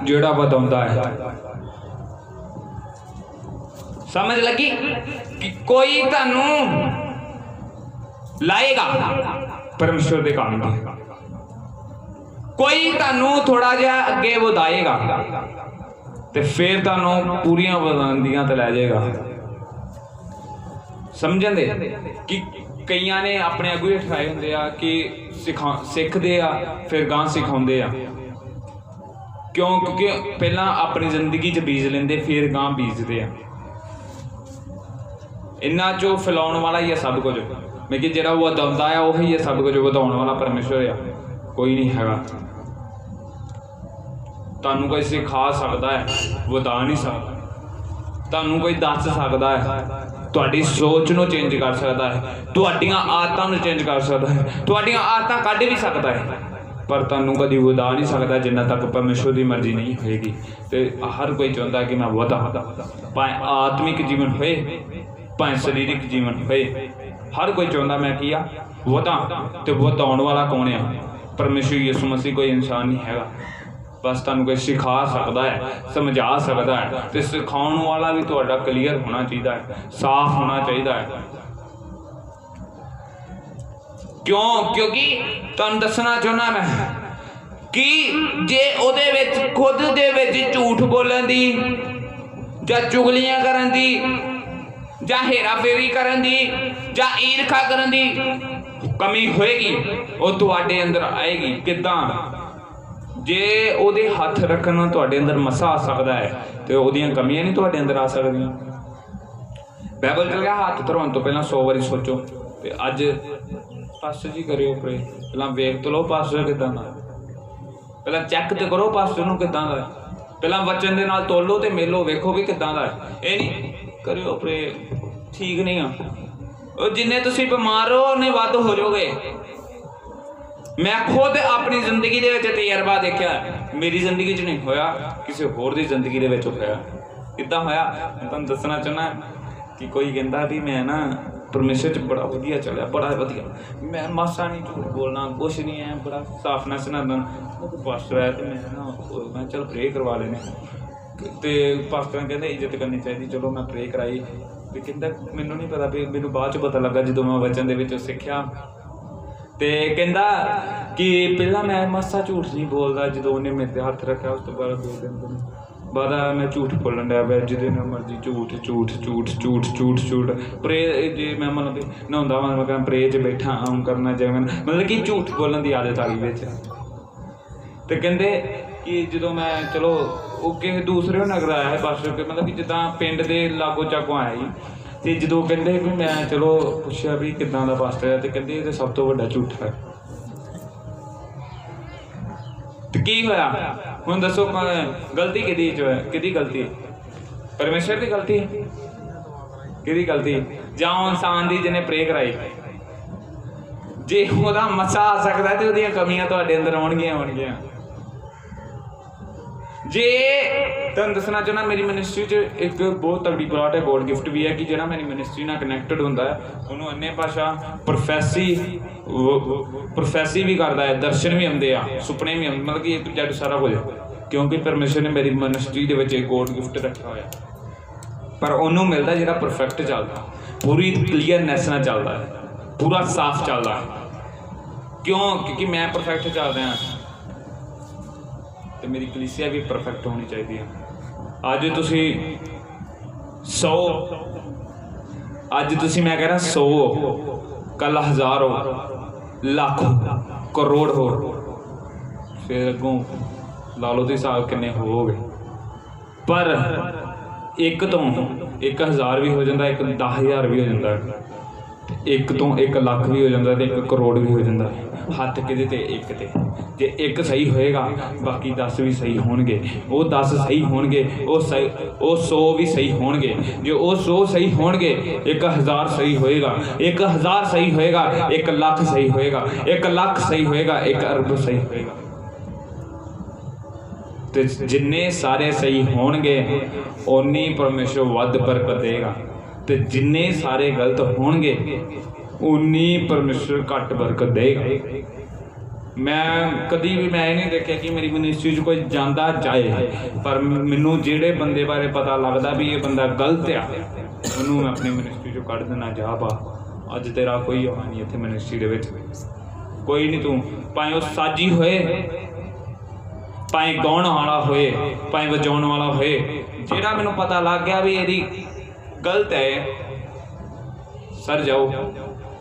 जेड़ा वधाउंदा है समझ लगी कि कोई तानू लाएगा परमेश्वर दे काम दी कोई तानू थोड़ा जिहा अगे वधाएगा ते फिर तानू पूरियां बुलंदियां ते लै जाएगा समझन दे कि कईयां ने अपने अगुए ठराए हुंदे आ कि सिखदे आ फिर गां सिखाउंदे आ क्यों क्योंकि पहला अपनी जिंदगी च बीज लेंदे फिर गां बीजदे आ इन्ना चो फैलाउण वाला ही है सब कुछ मैं कि जेड़ा वधाउंदा है वही है सब कुछ वधाउण वाला परमेश्वर है कोई नहीं हैगा ਤੁਹਾਨੂੰ ਕੋਈ ਸਿਖਾ ਸਕਦਾ ਹੈ, ਵਧਾ ਨਹੀਂ ਸਕਦਾ। ਤੁਹਾਨੂੰ ਕੋਈ ਦੱਸ ਸਕਦਾ ਹੈ, ਤੁਹਾਡੀ ਸੋਚ ਨੂੰ ਚੇਂਜ ਕਰ ਸਕਦਾ ਹੈ, ਤੁਹਾਡੀਆਂ ਆਦਤਾਂ ਨੂੰ ਚੇਂਜ ਕਰ ਸਕਦਾ ਹੈ, ਤੁਹਾਡੀਆਂ ਆਦਤਾਂ ਕੱਢ ਵੀ ਸਕਦਾ ਹੈ, ਪਰ ਤੁਹਾਨੂੰ ਕਦੀ ਵਧਾ ਨਹੀਂ ਸਕਦਾ ਜਿੰਨਾ ਤੱਕ ਪਰਮੇਸ਼ਵਰ ਦੀ ਮਰਜ਼ੀ ਨਹੀਂ ਹੋਏਗੀ। ਤੇ ਹਰ ਕੋਈ ਚਾਹੁੰਦਾ ਕਿ ਮੈਂ ਵਧਾ, ਭਾਵੇਂ ਆਤਮਿਕ ਜੀਵਨ ਹੋਏ ਭਾਵੇਂ ਸਰੀਰਕ ਜੀਵਨ ਹੋਏ, ਹਰ ਕੋਈ ਚਾਹੁੰਦਾ ਮੈਂ ਕੀ ਆ ਵਧਾ। ਤੇ ਵਧਾਉਣ ਵਾਲਾ ਕੌਣ ਆ? ਪਰਮੇਸ਼ਵਰ ਯਿਸੂ ਮਸੀਹ। ਕੋਈ ਇਨਸਾਨ ਨਹੀਂ ਹੈਗਾ। ਬਸ ਤੁਹਾਨੂੰ ਕੋਈ ਸਿਖਾ ਸਕਦਾ ਹੈ, ਸਮਝਾ ਸਕਦਾ ਹੈ, ਤੇ ਸਿਖਾਉਣ ਵਾਲਾ ਵੀ ਤੁਹਾਡਾ ਕਲੀਅਰ ਹੋਣਾ ਚਾਹੀਦਾ ਹੈ, ਸਾਫ਼ ਹੋਣਾ ਚਾਹੀਦਾ ਹੈ। ਕਿਉਂ? ਕਿਉਂਕਿ ਤੁਹਾਨੂੰ ਦੱਸਣਾ ਚਾਹੁੰਦਾ ਮੈਂ ਕਿ ਜੇ ਉਹਦੇ ਵਿੱਚ ਖੁਦ ਦੇ ਵਿੱਚ ਝੂਠ ਬੋਲਣ ਦੀ ਜਾਂ ਚੁਗਲੀਆਂ ਕਰਨ ਦੀ ਜਾਂ ਹੇਰਾ ਫੇਰੀ ਕਰਨ ਦੀ ਜਾਂ ਈਰਖਾ ਕਰਨ ਦੀ ਕਮੀ ਹੋਏਗੀ, ਉਹ ਤੁਹਾਡੇ ਅੰਦਰ ਆਏਗੀ। ਕਿੱਦਾਂ? ਜੇ ਉਹਦੇ ਹੱਥ ਰੱਖਣ ਨਾਲ ਤੁਹਾਡੇ ਅੰਦਰ ਮਸਾ ਆ ਸਕਦਾ ਹੈ ਤੇ ਉਹਦੀਆਂ ਕਮੀਆਂ ਨਹੀਂ ਤੁਹਾਡੇ ਅੰਦਰ ਆ ਸਕਦੀਆਂ। ਬਾਈਬਲ ਚ ਲਿਖਿਆ ਹੱਥ ਧਰਾਉਣ ਤੋਂ ਪਹਿਲਾਂ 100 ਵਾਰੀ ਸੋਚੋ। ਤੇ ਅੱਜ ਪਾਸਟਰ ਜੀ ਕਰਿਓ ਪ੍ਰੇ, ਪਹਿਲਾਂ ਵੇਖ ਤੋ ਲਓ ਪਾਸਟਰ ਕਿੱਦਾਂ ਦਾ, ਪਹਿਲਾਂ ਚੈੱਕ ਤੇ ਕਰੋ ਪਾਸਟਰ ਨੂੰ ਕਿੱਦਾਂ ਦਾ, ਪਹਿਲਾਂ ਵਚਨ ਦੇ ਨਾਲ ਤੋਲੋ ਤੇ ਮੇਲੋ, ਵੇਖੋ ਵੀ ਕਿੱਦਾਂ ਦਾ। ਇਹ ਨਹੀਂ ਕਰਿਓ ਪ੍ਰੇ ਠੀਕ ਨਹੀਂ ਆ, ਉਹ ਜਿੰਨੇ ਤੁਸੀਂ ਬਿਮਾਰ ਹੋ ਉਹਨੇ ਵੱਧ ਹੋ ਜਾਓਗੇ। ਮੈਂ ਖੁਦ ਆਪਣੀ ਜ਼ਿੰਦਗੀ ਦੇ ਵਿੱਚ ਤਜਰਬਾ ਦੇਖਿਆ, ਮੇਰੀ ਜ਼ਿੰਦਗੀ 'ਚ ਨਹੀਂ ਹੋਇਆ, ਕਿਸੇ ਹੋਰ ਦੀ ਜ਼ਿੰਦਗੀ ਦੇ ਵਿੱਚ ਹੋਇਆ। ਕਿੱਦਾਂ ਹੋਇਆ ਮੈਂ ਤੁਹਾਨੂੰ ਦੱਸਣਾ ਚਾਹੁੰਦਾ ਕਿ ਕੋਈ ਕਹਿੰਦਾ ਵੀ ਮੈਂ ਨਾ ਪਰਮੇਸ਼ਰ 'ਚ ਬੜਾ ਵਧੀਆ ਚੱਲਿਆ, ਬੜਾ ਵਧੀਆ, ਮੈਂ ਮਾਸਾ ਨਹੀਂ ਝੂਠ ਬੋਲਣਾ, ਕੁਛ ਨਹੀਂ ਹੈ, ਬੜਾ ਸਾਫ਼ ਨਾ ਸੁਣਾਉਣਾ। ਪਾਸਟਰ ਆਇਆ ਤੇ ਮੈਂ ਚੱਲ ਪ੍ਰੇ ਕਰਵਾ ਲੈਣੇ। ਤੇ ਪਾਸਟਰਾਂ ਕਹਿੰਦੇ ਇੱਜ਼ਤ ਕਰਨੀ ਚਾਹੀਦੀ, ਚਲੋ ਮੈਂ ਪ੍ਰੇ ਕਰਾਈ। ਤੇ ਕਹਿੰਦਾ ਮੈਨੂੰ ਨਹੀਂ ਪਤਾ ਵੀ, ਮੈਨੂੰ ਬਾਅਦ 'ਚ ਪਤਾ ਲੱਗਾ ਜਦੋਂ ਮੈਂ ਵਚਨ ਦੇ ਵਿੱਚ ਸਿੱਖਿਆ। ਤੇ ਕਹਿੰਦਾ ਕਿ ਪਹਿਲਾਂ ਮੈਂ ਮਾਸਾ ਝੂਠ ਨਹੀਂ ਬੋਲਦਾ, ਜਦੋਂ ਉਹਨੇ ਮੇਰੇ 'ਤੇ ਹੱਥ ਰੱਖਿਆ ਉਸ ਤੋਂ ਬਾਅਦ 2 ਦਿਨ ਬਾਅਦ ਮੈਂ ਝੂਠ ਬੋਲਣ ਡਿਆ ਪਿਆ, ਜਿਹਦੇ ਨਾਲ ਮਰਜ਼ੀ ਝੂਠ ਝੂਠ ਝੂਠ ਝੂਠ ਝੂਠ ਝੂਠ। ਪ੍ਰੇ ਜੇ ਮੈਂ ਮਤਲਬ ਨਹਾਉਂਦਾ ਵਾ, ਮੈਂ ਕਹਿੰਦਾ ਪ੍ਰੇ 'ਚ ਬੈਠਾ ਆਮ ਕਰਨਾ ਜਿਵੇਂ ਮਤਲਬ ਕਿ ਝੂਠ ਬੋਲਣ ਦੀ ਆਦਤ ਆ ਗਈ ਵਿੱਚ। ਤੇ ਕਹਿੰਦੇ ਕਿ ਜਦੋਂ ਮੈਂ ਚਲੋ ਉਹ ਕਿਸੇ ਦੂਸਰੇ ਨਗਰ ਆਇਆ ਹੈ ਪਾਸਟਰ, ਕਿ ਮਤਲਬ ਕਿ ਜਿੱਦਾਂ ਪਿੰਡ ਦੇ ਲਾਗੋ ਚਾਗੋਂ ਆਇਆ ਸੀ। ਤੇ ਜਦੋਂ ਕਹਿੰਦੇ ਵੀ ਮੈਂ ਚਲੋ ਪੁੱਛਿਆ ਵੀ ਕਿੱਦਾਂ ਦਾ ਪਾਸਟਰ ਹੈ, ਤੇ ਕਹਿੰਦੇ ਇਹ ਤਾਂ ਸਭ ਤੋਂ ਵੱਡਾ ਝੂਠ ਹੈ। ਤੇ ਕੀ ਹੋਇਆ ਹੁਣ ਦੱਸੋ? ਗਲਤੀ ਕਿਹਦੀ 'ਚ ਹੋਇਆ? ਕਿਹਦੀ ਗਲਤੀ? ਪਰਮੇਸ਼ਰ ਦੀ ਗਲਤੀ? ਕਿਹਦੀ ਗਲਤੀ? ਜਾਂ ਇਨਸਾਨ ਦੀ ਜਿਹਨੇ ਪ੍ਰੇ ਕਰਾਈ? ਜੇ ਉਹਦਾ ਮਸਾ ਆ ਸਕਦਾ ਤੇ ਉਹਦੀਆਂ ਕਮੀਆਂ ਤੁਹਾਡੇ ਅੰਦਰ ਆਉਣਗੀਆਂ। ਜੇ ਤੁਹਾਨੂੰ ਦੱਸਣਾ ਚਾਹੁੰਦਾ, ਮੇਰੀ ਮਿਨਿਸਟਰੀ 'ਚ ਇੱਕ ਬਹੁਤ ਤਗੜੀ ਪਲਾਟ ਹੈ, ਗੋਡ ਗਿਫਟ ਵੀ ਹੈ ਕਿ ਜਿਹੜਾ ਮੇਰੀ ਮਿਨਿਸਟਰੀ ਨਾਲ ਕਨੈਕਟਡ ਹੁੰਦਾ ਹੈ ਉਹਨੂੰ ਅੰਨੇ ਭਾਸ਼ਾ ਪ੍ਰੋਫੈਸੀ ਵੀ ਕਰਦਾ ਹੈ, ਦਰਸ਼ਨ ਵੀ ਆਉਂਦੇ ਆ, ਸੁਪਨੇ ਵੀ ਆਉਂਦੇ, ਮਤਲਬ ਕਿ A to Z ਸਾਰਾ ਕੁਝ, ਕਿਉਂਕਿ ਪਰਮੇਸ਼ਰ ਨੇ ਮੇਰੀ ਮਿਨਿਸਟਰੀ ਦੇ ਵਿੱਚ ਇੱਕ ਗੋਡ ਗਿਫਟ ਰੱਖਿਆ ਹੋਇਆ। ਪਰ ਉਹਨੂੰ ਮਿਲਦਾ ਜਿਹੜਾ ਪਰਫੈਕਟ ਚੱਲਦਾ, ਪੂਰੀ ਕਲੀਅਰਨੈਸ ਨਾਲ ਚੱਲਦਾ ਹੈ, ਪੂਰਾ ਸਾਫ਼ ਚੱਲਦਾ ਹੈ। ਕਿਉਂ? ਕਿਉਂਕਿ ਮੈਂ ਪਰਫੈਕਟ ਚੱਲ ਰਿਹਾ ਤੇ ਮੇਰੀ ਕਲੀਸਿਆ ਵੀ ਪਰਫੈਕਟ ਹੋਣੀ ਚਾਹੀਦੀ ਹੈ। ਅੱਜ ਤੁਸੀਂ 100, ਅੱਜ ਤੁਸੀਂ ਮੈਂ ਕਹਿ ਰਿਹਾ 100 ਹੋ, ਕੱਲ 1000 ਹੋ, ਲੱਖ, ਕਰੋੜ ਹੋ, ਫਿਰ ਅੱਗੋਂ ਲਾ ਲਓ ਤੇ ਹਿਸਾਬ ਕਿੰਨੇ ਹੋਵੋਗੇ। ਪਰ ਇੱਕ ਤੋਂ 1000 ਵੀ ਹੋ ਜਾਂਦਾ, ਇੱਕ 10,000 ਵੀ ਹੋ ਜਾਂਦਾ, ਇੱਕ ਤੋਂ 1 ਲੱਖ ਵੀ ਹੋ ਜਾਂਦਾ ਤੇ 1 ਕਰੋੜ ਵੀ ਹੋ ਜਾਂਦਾ। ਹੱਥ ਕਿਹਦੇ ਤੇ? ਇੱਕ ਤੇ। ਜੇ ਇੱਕ ਸਹੀ ਹੋਏਗਾ ਬਾਕੀ 10 ਵੀ ਸਹੀ ਹੋਣਗੇ, ਉਹ 10 ਸਹੀ ਹੋਣਗੇ, ਉਹ 100 ਵੀ ਸਹੀ ਹੋਣਗੇ। ਜੇ ਉਹ 100 ਸਹੀ ਹੋਣਗੇ 1000 ਸਹੀ ਹੋਏਗਾ, 1000 ਸਹੀ ਹੋਏਗਾ 1 ਲੱਖ ਸਹੀ ਹੋਏਗਾ, 1 ਲੱਖ ਸਹੀ ਹੋਏਗਾ 1 ਅਰਬ ਸਹੀ ਹੋਏਗਾ। ਤੇ ਜਿੰਨੇ ਸਾਰੇ ਸਹੀ ਹੋਣਗੇ ਓਨੀ ਪਰਮੇਸ਼ਰ ਵੱਧ ਬਰਕਤ ਦੇਗਾ, ਤੇ ਜਿੰਨੇ ਸਾਰੇ ਗਲਤ ਹੋਣਗੇ ਉਨੀ ਪਰਮੇਸ਼ਰ ਘੱਟ ਬਰਕਤ ਦੇਗਾ। ਮੈਂ ਕਦੀ ਵੀ ਮੈਂ ਇਹ ਨਹੀਂ ਦੇਖਿਆ ਕਿ ਮੇਰੀ ਮਿਨਿਸਟਰੀ 'ਚ ਕੋਈ ਜਾਂਦਾ ਜਾਏ, ਪਰ ਮੈਨੂੰ ਜਿਹੜੇ ਬੰਦੇ ਬਾਰੇ ਪਤਾ ਲੱਗਦਾ ਵੀ ਇਹ ਬੰਦਾ ਗਲਤ ਆ, ਉਹਨੂੰ ਮੈਂ ਆਪਣੀ ਮਿਨਿਸਟਰੀ 'ਚੋਂ ਕੱਢ ਦੇਣਾ। ਜਾ ਪਾ, ਅੱਜ ਤੇਰਾ ਕੋਈ ਆਉਣਾ ਨਹੀਂ ਇੱਥੇ ਮਿਨਿਸਟਰੀ ਦੇ ਵਿੱਚ, ਕੋਈ ਨਹੀਂ। ਤੂੰ ਭਾਵੇਂ ਉਹ ਸਾਜੀ ਹੋਏ, ਭਾਵੇਂ ਗਾਉਣ ਵਾਲਾ ਹੋਏ, ਭਾਵੇਂ ਵਜਾਉਣ ਵਾਲਾ ਹੋਏ, ਜਿਹੜਾ ਮੈਨੂੰ ਪਤਾ ਲੱਗ ਗਿਆ ਵੀ ਇਹਦੀ ਗਲਤ ਹੈ, ਸਰ ਜਾਓ।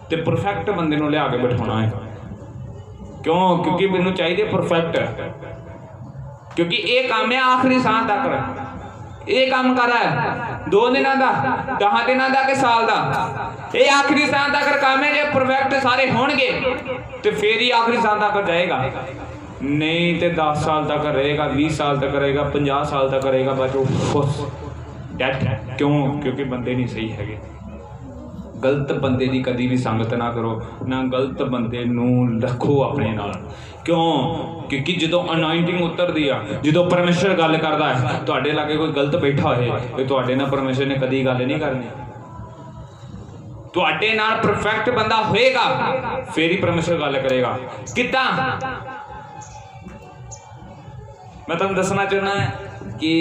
ਤੇ ਪਰਫੈਕਟ ਬੰਦੇ ਨੂੰ ਲਿਆ ਕੇ ਬਿਠਾਉਣਾ ਹੈ। ਕਿਉਂ? ਕਿਉਂਕਿ ਮੈਨੂੰ ਚਾਹੀਦੇ ਪਰਫੈਕਟ, ਕਿਉਂਕਿ ਇਹ ਕੰਮ ਹੈ ਆਖਰੀ ਸਾਹ ਤੱਕ। ਇਹ ਕੰਮ ਕਰ ਹੈ 2 ਦਿਨਾਂ ਦਾ, 10 ਦਿਨਾਂ ਦਾ ਕਿ ਸਾਲ ਦਾ, ਇਹ ਆਖਰੀ ਸਾਹ ਤੱਕ ਕੰਮ ਹੈ। ਜੇ ਪਰਫੈਕਟ ਸਾਰੇ ਹੋਣਗੇ ਤੇ ਫੇਰ ਹੀ ਆਖਰੀ ਸਾਹ ਤੱਕ ਜਾਏਗਾ। नहीं तो 10 साल तक रहेगा, 20 साल तक रहेगा, 50 साल तक रहेगा, बस वो डेथ। क्यों? क्योंकि बंदे नहीं सही है। गलत बंदे की कभी भी संगत ना करो, ना गलत बंदे नूं रखो अपने नाल। क्यों? क्योंकि जो अनाइंटिंग उतरती आ, जो परमेश्वर गल करता है, तुहाडे लागे कोई गलत बैठा होए तो तुहाडे नाल परमेश्वर ने कभी गल नहीं करनी। तुहाडे नाल परफेक्ट बंदा होएगा फिर ही परमेश्वर गल करेगा। किद्दां? मैं तुहानूं दसना चाहना कि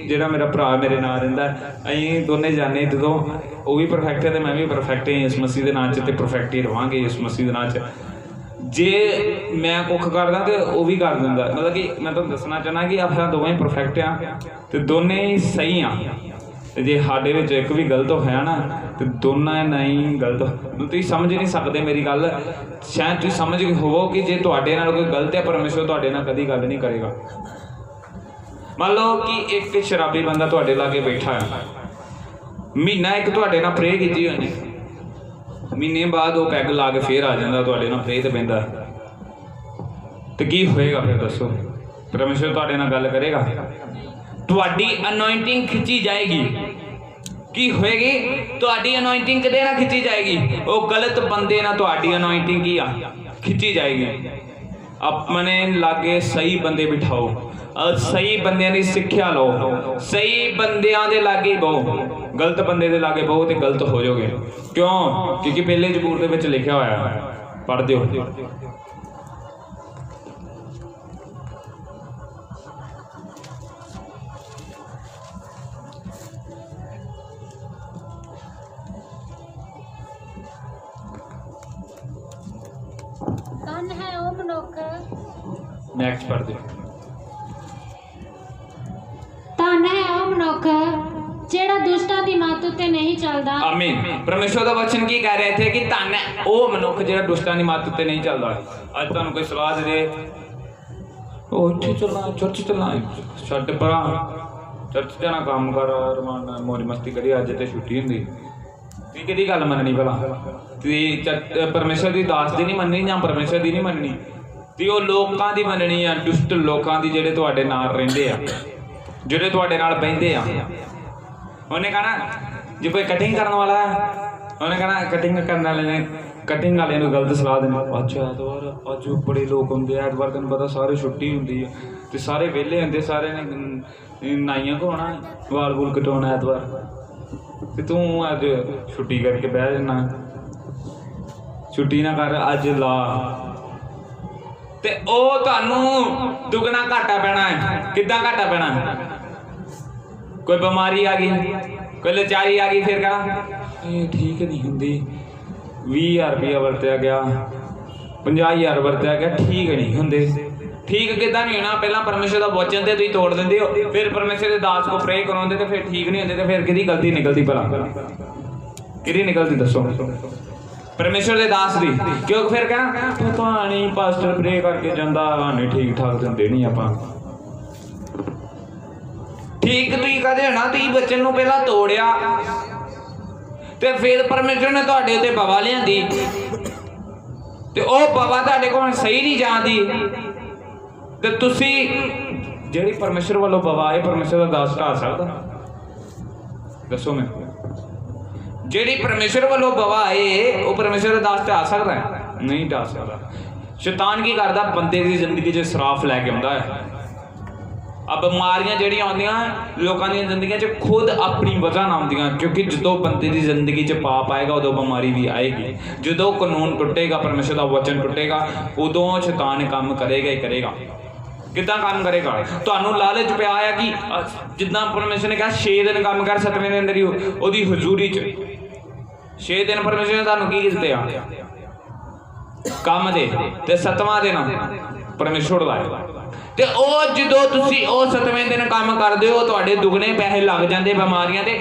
जिहड़ा मेरा भरा मेरे नाल रहिंदा, असीं दोने जाने जो वो भी परफेक्ट है तो मैं भी परफेक्ट है इस मसीह के नाम च, तो परफेक्ट ही रहांगे इस मसीह के नाम च। जे मैं कुछ करदा तो वह भी कर दिंदा। मतलब कि मैं तुहानूं दसना चाहना कि असां दोवें परफेक्ट हाँ तो दोने ही सही हाँ। जे साडे विच एक भी गलत होया ना तो दोनों नहीं गलत। तुसीं समझ नहीं सकते मेरी गल, शायद तुसीं समझ गए होवो कि जे तुहाडे नाल कोई गलत है परमेश्वर तुहाडे नाल कदी गल नहीं करेगा। मान लो कि एक शराबी बंदा तुहाडे लागे बैठा है, महीना एक तुहाडे नाल प्रे कीती होनी, महीने बाद वो पैग ला के फिर आ जाता तुहाडे नाल प्रे ते बहिंदा, तो की होएगा फिर दसो? परमेश्वर तुहाडे नाल गल करेगा? तुहाडी अनॉइंटिंग खिंची जाएगी। की होएगी? तुहाडी अनॉइंटिंग किदे नाल खिंची जाएगी? वो गलत बंदे नाल तुहाडी अनॉइंटिंग की आ खिंची जाएगी। अपने लागे सही बंदे बिठाओ, सही बंदियां दी सिक्ख्या लो, सही बंदियां दे लागे बहो। गलत बंदे दे लागे बहो तो गलत हो जाओगे। क्यों? क्योंकि पहले जबूर दे विच लिखा होया है, पढ़ दिओ। धन है ओ मनुख, नेक्स्ट पढ़ दिओ। धन है ओ मनुख जेड़ा दुष्टां दी मत उत्ते नहीं चलदा। आमीन। परमेश्वर दा वचन की कह रहे थे कि धन है ओ मनुख जेड़ा दुष्टां दी मत उत्ते नहीं चलदा। अज तुहानूं कोई सलाह दे ओ इत्थे चलना, चर्च चलना, छड्ड परां, चर्च जाना, काम कर, रमान मौज मस्ती करी, अज ते छुट्टी हुंदी। तुसीं किहदी गल मननी भला? तुसीं परमेश्वर दी दास दी नहीं मननी जां परमेश्वर दी नहीं मननी? ते ओह लोकां दी मननी आ, दुष्ट लोकां दी जेहड़े तुहाडे नाल रहिंदे आ, जेहड़े तुहाडे नाल बहिंदे आ। उन्हें कहना जो कोई कटिंग करने वाला है, उन्हें कहना कटिंग करने वाले ने कटिंग वाले को गलत सलाह देनी। अच्छा ऐतवार अज बड़े लोग आते, ऐतवार तेन पता सारे छुट्टी होंगी है तो सारे वेले होंगे, सारे ने नाइया को आना वाल वूल कटवाना ऐतवार, तो तू अज छुट्टी करके बह जाना, छुट्टी ना कर अज ला, ते ओ तुहानूं दुगना घाटा पैना है। किद्दां घाटा पैना? कोई बीमारी आ गई, कोई लाचारी आ गई, फिर कहा ठीक नहीं होंगी, 20,000 रुपया वरत्या गया, 50,000 वरत्या गया, ठीक नहीं होंगे। ठीक किद्दां नहीं होना? पहला परमेश्वर का वचन ते तुसीं तोड़ दिंदे हो, फिर परमेश्वर के दास को प्रे कराउंदे ते फिर ठीक नहीं होंगे, तो फिर किहदी गलती निकलती भला? किहदी निकलती दसो? परमेश्वर के दास दी। क्यों? फिर कहना पता नहीं पास्टर प्रे करके जांदा, नहीं ठीक ठाक दिंदे नहीं आपां। ठीक तुसीं कदे होना? तुसीं बच्चन नूं पहला तोड़िया ते फिर परमेश्वर ने तुहाडे उत्ते बवा लिआंदी ते ओह बवा तुहाडे कोल सही नहीं जांदी, ते तुसीं जिहड़ी परमेश्वर वालों बवा है परमेश्वर दा दास ढा सकदा? दसो मैं, जिहड़ी परमेश्वर वालों बवा है वो परमेश्वर दा दास ढा सकदा है? नहीं ढा सकदा। शैतान की करदा? बंदे दी जिंदगी च सराफ लैके आउंदा है। अब बीमारियां जिहड़ियां आउंदियां लोकां दी जिंदगी च खुद अपनी वजह नाल आउंदियां, क्योंकि जो बंदे की जिंदगी च पाप आएगा उदों बीमारी भी आएगी। जो कानून टुटेगा, परमेश्वर का वचन टुटेगा, उदों शैतान काम करेगा ही करेगा। किद्दां काम करेगा? तुहानूं लालच पिया है कि जिद्दां परमेश्वर ने कहा 6 दिन काम कर, 7वें दिन अंदर ही ओहदी हजूरी च 6 दिन परमेश्वर ने तुहानूं की दित्ते काम दे, ते 7वां दिन परमेश्वर दा। ते ओ जो तुसी ओ 7वें दिन काम करदे हो तुहाडे दुगने पैसे लग जांदे बीमारियां ते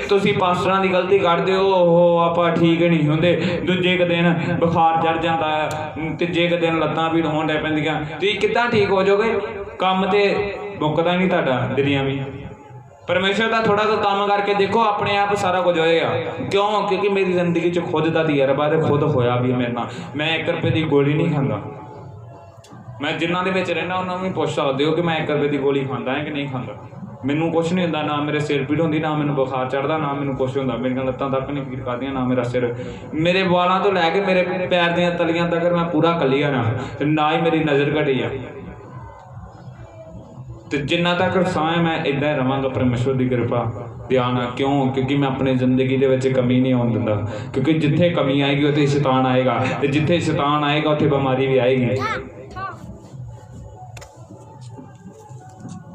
तुसी पास्टरां दी गलती करदे हो, ओहो आपां ठीक नहीं हुंदे, दूजे क दिन बुखार चढ़ जांदा है, तीजे क दिन लत्तां पीड़ होण लग पैंदियां, तुसीं किद्दां ठीक हो जाओगे? काम ते मुक्कदा नहीं तुहाडा दिलियां भी। परमेश्वर का थोड़ा सा काम करके देखो, अपने आप सारा कुछ होएगा। क्यों? क्योंकि मेरी जिंदगी च खुद का तजर्बा है, खुद होया भी मेरे नाल। मैं 1 रुपये की गोली नहीं खांदा, मैं जिन्हों के विच रहना उन्होंने भी पुछ सकते हो कि मैं 1 रुपए की गोली खाता है कि नहीं खाता। मैनू कुछ नहीं होंदा, ना मेरे सिर पीड़ होंदी, ना मैनू बुखार चढ़ता, ना मैनू कुछ होंदा, मेरियां लत्तां तक नहीं पीड़ करदियां, ना मेरा सिर, मेरे वालों तो लैके मेरे पैर दियां तलियां तक मैं पूरा क्लीयर हाँ, ते ना ही मेरी नज़र घटी है। तो जिन्ना तक साह है मैं इदा ही रवांगा परमेश्वर की कृपा ध्यान। क्यों? क्योंकि मैं अपनी जिंदगी दे विच कमी नहीं आउण दिंदा, क्योंकि जिथे कमी आएगी उत्थे शैतान आएगा, ते जिथे शैतान आएगा उत्थे बीमारी भी आएगी।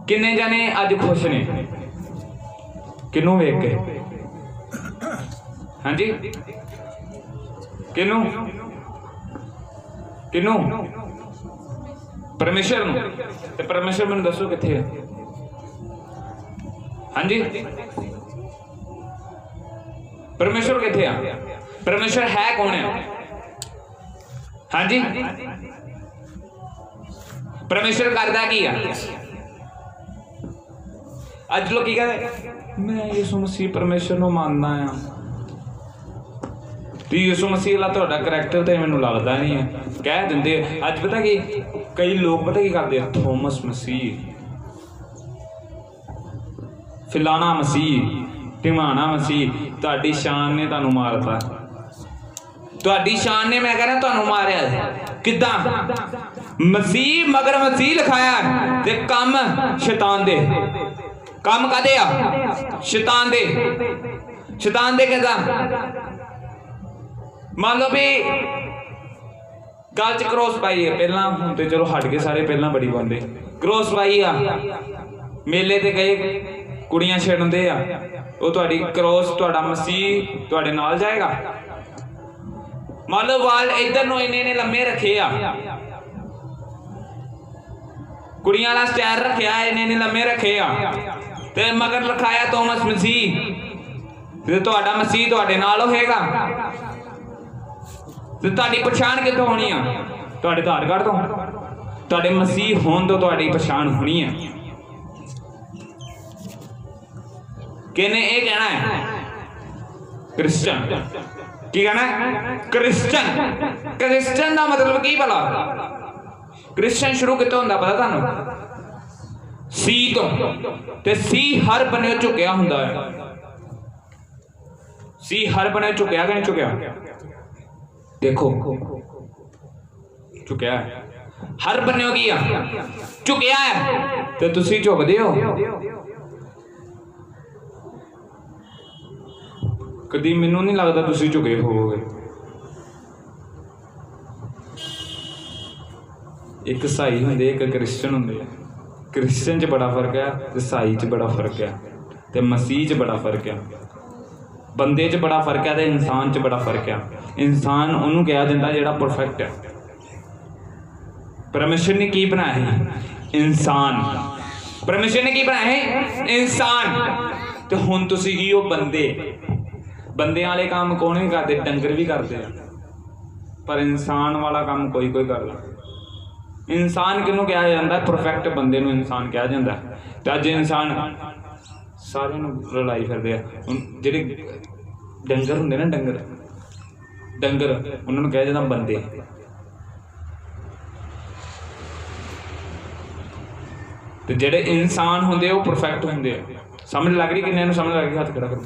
किन्ने जाने अज खुश ने किनू वेख के? हाँ जी, किनू किनू? परमेश्वर नूं। ते परमेश्वर मैनूं दसो कित्थे है? हाँ जी, परमेश्वर कित्थे है? परमेश्वर है कौन है? हाँ जी, परमेश्वर करदा की है? अज लोग की कहते मैं यीशु मसीह परमेश्वर नूं मानदा आ, तो यीशु मसीह वाला तुहाडा करैक्टर तो मैनूं लगदा नहीं है। कह दिंदे अज पता कि कई लोग पता की करदे, थोमस मसीह, फिलाना मसीह, ढिमाना मसीह, तुहाडी शान ने तुहानूं मारता, तुहाडी शान ने मैं कह रहा तुहानूं मारिया किदां? मसीह मगर मसीह लिखाया ते कम शैतान दे, कम कादे आ? शैतान दे, शैतान दे किदां? मान लो भी गल च क्रॉस पाई है, पहला हुण ते चलो हट के सारे पहला बड़ी पाउंदे, क्रॉस पाई आ, मेले ते गए कुड़ियां छेड़दे आ, वो तुहाडी क्रॉस तुहाडा मसीह तुहाडे नाल जाएगा? मान लो वाल इधर नूं इन्ने लम्मे रखे आ, कुड़ियां वाला स्टैंड रखिया इन्ने लम्मे रखे आ, ते मगर लिखाया थोमस मसीह, ते तुहाडा मसीह तुहाडे नाल होएगा? ते तुहाडी पछाण कित्थों होनी आ? तुहाडे आधार कार्ड तो, तुहाडे मसीह होण तो तुहाडी पछाण होनी है। किहने ये कहना है? क्रिश्चियन। की कहना है? क्रिश्चियन। क्रिश्चियन का मतलब की भला? क्रिश्चियन शुरू कितों होंदा पता तुहानूं? सी तो, ते सी हर बने झुकिया हुंदा है। सी हर बने झुकिया कि नहीं झुकिया? देखो झुकिया है, हर बने की झुकिया है, ते तुसी झुकदे हो? कदी मैनू नहीं लगता तुसी झुके होवोगे। एक ईसाई हुंदे, एक क्रिश्चियन हुंदे। क्रिश्चियन च बड़ा फर्क है, ईसाई च बड़ा फर्क है, ते मसीह च बड़ा फर्क है, बंदे च बड़ा फर्क है, ते इंसान च बड़ा फर्क है। इंसान उन्होंने कहा जाता जिहड़ा परफेक्ट है। परमेश्वर ने की बनाया है? इंसान। परमेश्वर ने की बनाया है? इंसान। तो हुण तुसीं की हो? बंदे। बंदे वाले काम कौन नहीं करते? डंगर भी करते हैं, पर इंसान वाला काम कोई कोई करता। इंसान किनू कहा जाता है? परफेक्ट बंदे नूं इंसान कहा जाता है। तो अज इंसान सारे रलाई फिरदे जिहड़े डंगर हुंदे ना, डंगर उन्होंने कहा जाता बंदे। तो जिहड़े इंसान होंदे वो परफेक्ट होंदे। समझ लग रही? किन्ने नूं समझ लग रही? हाथ खड़ा करो।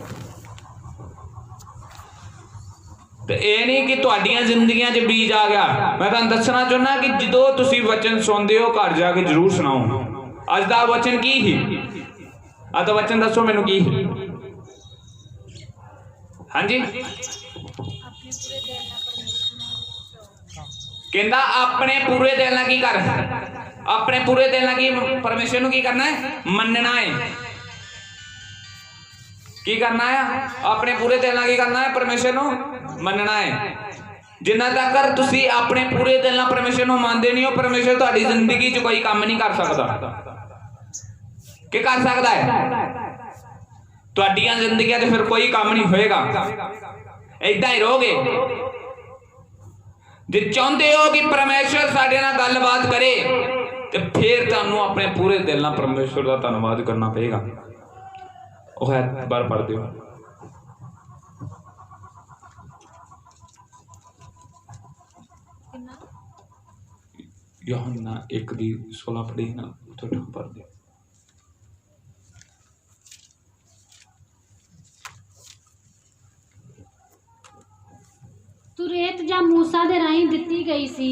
तो यह नहीं कि तुहाडियां जिंदगियां च बीज आ गया। मैं तुहानूं दसना चाहुंदा कि जदों तुसीं वचन सुनदे हो घर जाके जरूर सुनाओ अज दा वचन की ही। अज दा वचन दसो मैनूं की ही? हाँ जी, कहंदा अपने पूरे दिल नाल की कर? अपने पूरे दिल नाल की परमेश्वर नूं की करना है? मनना है। की करना है? अपने पूरे दिल नाल की करना है? परमेश्वर नूं मनना है। जिन्ना तक तुसी अपने पूरे दिल नाल परमेश्वर नूं मनदे नहीं हो, परमेश्वर तुहाडी जिंदगी च कोई काम नहीं कर सकदा। कि कर सकदा है? तुहाडियां जिंदगियां च फिर कोई काम नहीं होएगा, इदां ही रहोगे। जे चाहते हो कि परमेश्वर साडे नाल गलबात करे तो फिर तुहानूं अपने पूरे दिल नाल परमेश्वर का धन्नवाद करना पेगा। वह है बार पढ़ दिओ। यूहन्ना 1:16 पढ़ी ना, थोड़ा पढ़ दे। ਤੂੰ ਰੇਤ ਜਾਂ ਮੂਸਾ ਦੇ ਰਾਹੀਂ ਦਿੱਤੀ ਗਈ ਸੀ।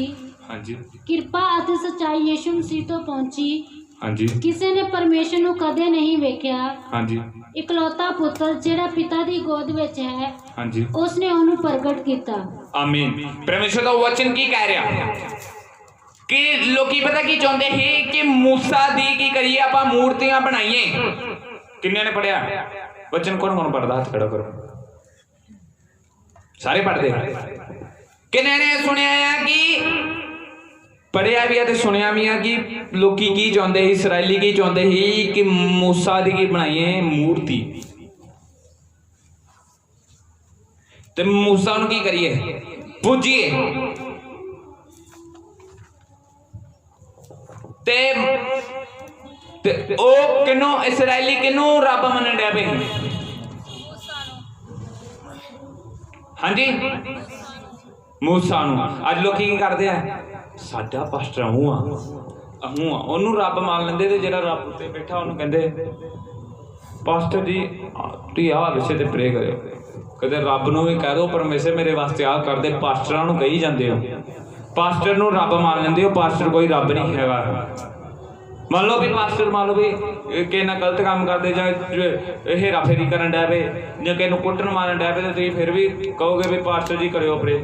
ਹਾਂਜੀ ਕਿਰਪਾ ਅਤੇ ਸੱਚਾਈ ਯਿਸੂ ਮਸੀਹ ਤੋਂ ਪਹੁੰਚੀ। ਹਾਂਜੀ ਕਿਸੇ ਨੇ ਪਰਮੇਸ਼ਰ ਨੂੰ ਕਦੇ ਨਹੀਂ ਵੇਖਿਆ। ਹਾਂਜੀ ਇਕਲੌਤਾ ਪੁੱਤਰ ਜਿਹੜਾ ਪਿਤਾ ਦੀ ਗੋਦ ਵਿੱਚ ਹੈ, ਹਾਂਜੀ ਉਸਨੇ ਉਹਨੂੰ ਪ੍ਰਗਟ ਕੀਤਾ। आमीन। परमेश्वर का वचन की कह रहा कि लोकी पता की चाहते ही कि मूसा दी की करिए आप मूर्तियां बनाइए। किन्ने ने पढ़िया वचन? कौन कौन पढ़ता? हाथ खड़ा करो। सारे पढ़ते। किन्ने ने सुनिया है कि पढ़िया भी है तो सुनिया भी है कि लोकी की चाहते ही, इसराइली की चाहते ही कि मूसा दी की बनाइए मूर्ति। ते मूसा नूं की करिए? पूजिए। ते ओ किनों इसराइली किनों रब मनन डे पे? हाँ जी मूसा नूं। अज लोग की करते हैं? साडा पास्टर हूँ ओनू रब मान लेंदे ते जेड़ा रब उत्ते बैठा ओनू कहंदे पास्टर जी तुसीं आ विषय ते प्रे करियो। कदे रब नूं भी कह दो परमेश्वर मेरे वास्ते आ कर दे, पास्टरां नूं कही जांदे हो। पास्टर नूं रब मान लेंदे हो, पास्टर कोई रब नहीं हैगा। मान लो भी पास्टर मान लो भी किसी ना गलत काम करते जां हेरा फेरी करन डै पे जां किसी नूं कुੱਟਣ मारन डै पे ते तुसीं फिर भी कहोगे भी पास्टर जी करियो प्रे।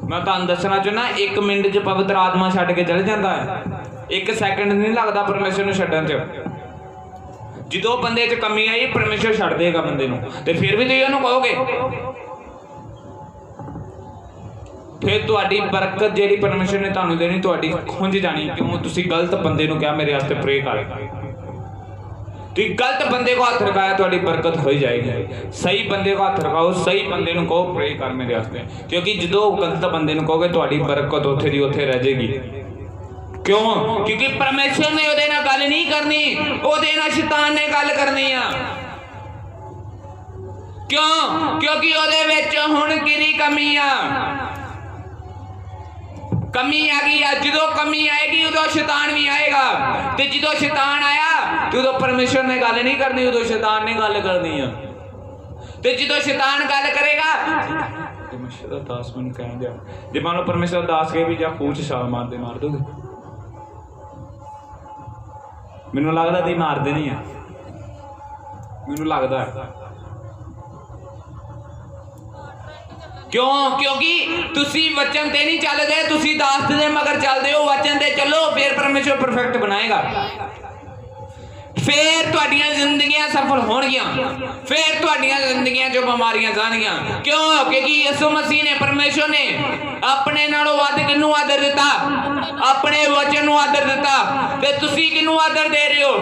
मैं तुहानूं दसना चाहुंदा 1 मिनट च पवित्र आत्मा छड्ड के चल जांदा है। 1 सैकंड नहीं लगदा परमेश्वर नूं छड्डण च। जो बंदे च कमी आई परमेश्वर छड्ड देगा बंदे नूं, ते फिर भी तुसीं उहनूं कहोगे। फिर तुहाडी बरकत जिहड़ी परमेश्वर ने तुहानूं देनी तुहाडी खुंझ जानी। क्यों? तुसीं गलत बंदे नूं कहा मेरे वास्ते प्रे कर। तुसीं गलत बंदे को हथ रखाया तुहाडी बरकत हो जाएगी। सही बंदे को हथ रखाओ, सही बंदे नूं कहो प्रे कर मेरे वास्ते। क्योंकि जो गलत बंदे नूं कहोगे तुहाडी बरकत उत्थे दी उत्थे रह जाएगी। क्यों? क्योंकि परमेश्वर ने उहदे नाल गल नहीं करनी, उहदे नाल शैतान ने गल करनी आ। क्यों? क्योंकि उहदे विच हुण किहदी कमी आ? कमी आ गई है। जो कमी आएगी उदों शैतान भी आएगा, ते जो शैतान आया तो उदों परमेश्वर ने गल नहीं करनी, उदों शैतान ने गल करनी है। ते जो शैतान गल करेगा परमेश्वर दा दास मैनूं कहण दिया, जे मान लो परमेश्वर दा दास कहे भी जा खूह च छाल मार दोगे, मैनूं लगदा तुसीं मारदे नहीं है। मैनूं लगदा है। क्यों? क्योंकि तुसी वचन ते नहीं चलदे, तुसी दास दे मगर चलदे हो। वचन ते चलो फिर परमेश्वर परफेक्ट बनाएगा। फिर तुहाडियां जिंदगियां सफल होणगियां, फिर तुहाडियां जिंदगियां जो बीमारियां जाणगियां। क्यों? क्योंकि यीशु मसीह ने परमेश्वर ने अपने नालों वध किनू आदर दिता? अपने वचन नूं आदर दिता। ते तुसी किनू आदर दे रहे हो?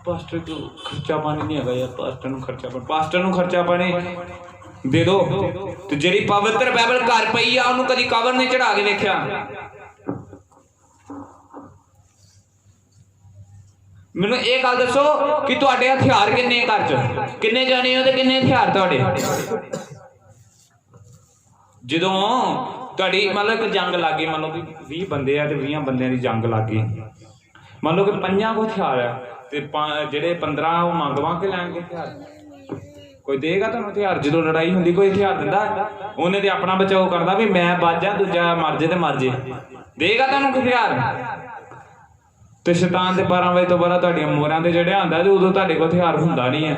पास्टर को खर्चा पानी नहीं है यार। पास्टर नूं खर्चा पानी दे दो। तो जिहड़ी पवित्र बाइबल घर पई आ उहनूं कदी कवर नहीं चढ़ा के वेखिया। मैनूं ये गल दसो कि तुहाडे हथियार किन्ने घर च? किन्ने जाने हो ते किन्ने हथियार तुहाडे? जदों तुहाडी मतलब एक जंग लग गई, मान लो कि 20 बंदे आ ते 20 बंदियां दी जंग लग गई। मान लो कि 5 को हथियार है ते जेडे 15 वो मंग के लैणगे हथियार। कोई देगा तुहानूं हथियार? जो लड़ाई होंदी कोई हथियार दिंदा? उन्हें ते अपना बचाव करदा भी मैं बच जा, दूजा मर जे ते मर जे। देगा तुहानूं हथियार? ते शैतान दे 12 बजे तो बाद तुहाडियां मोहरां ते चढ़िया हुंदा ते उदों तुहाडे कोल हथियार हुंदा नहीं है।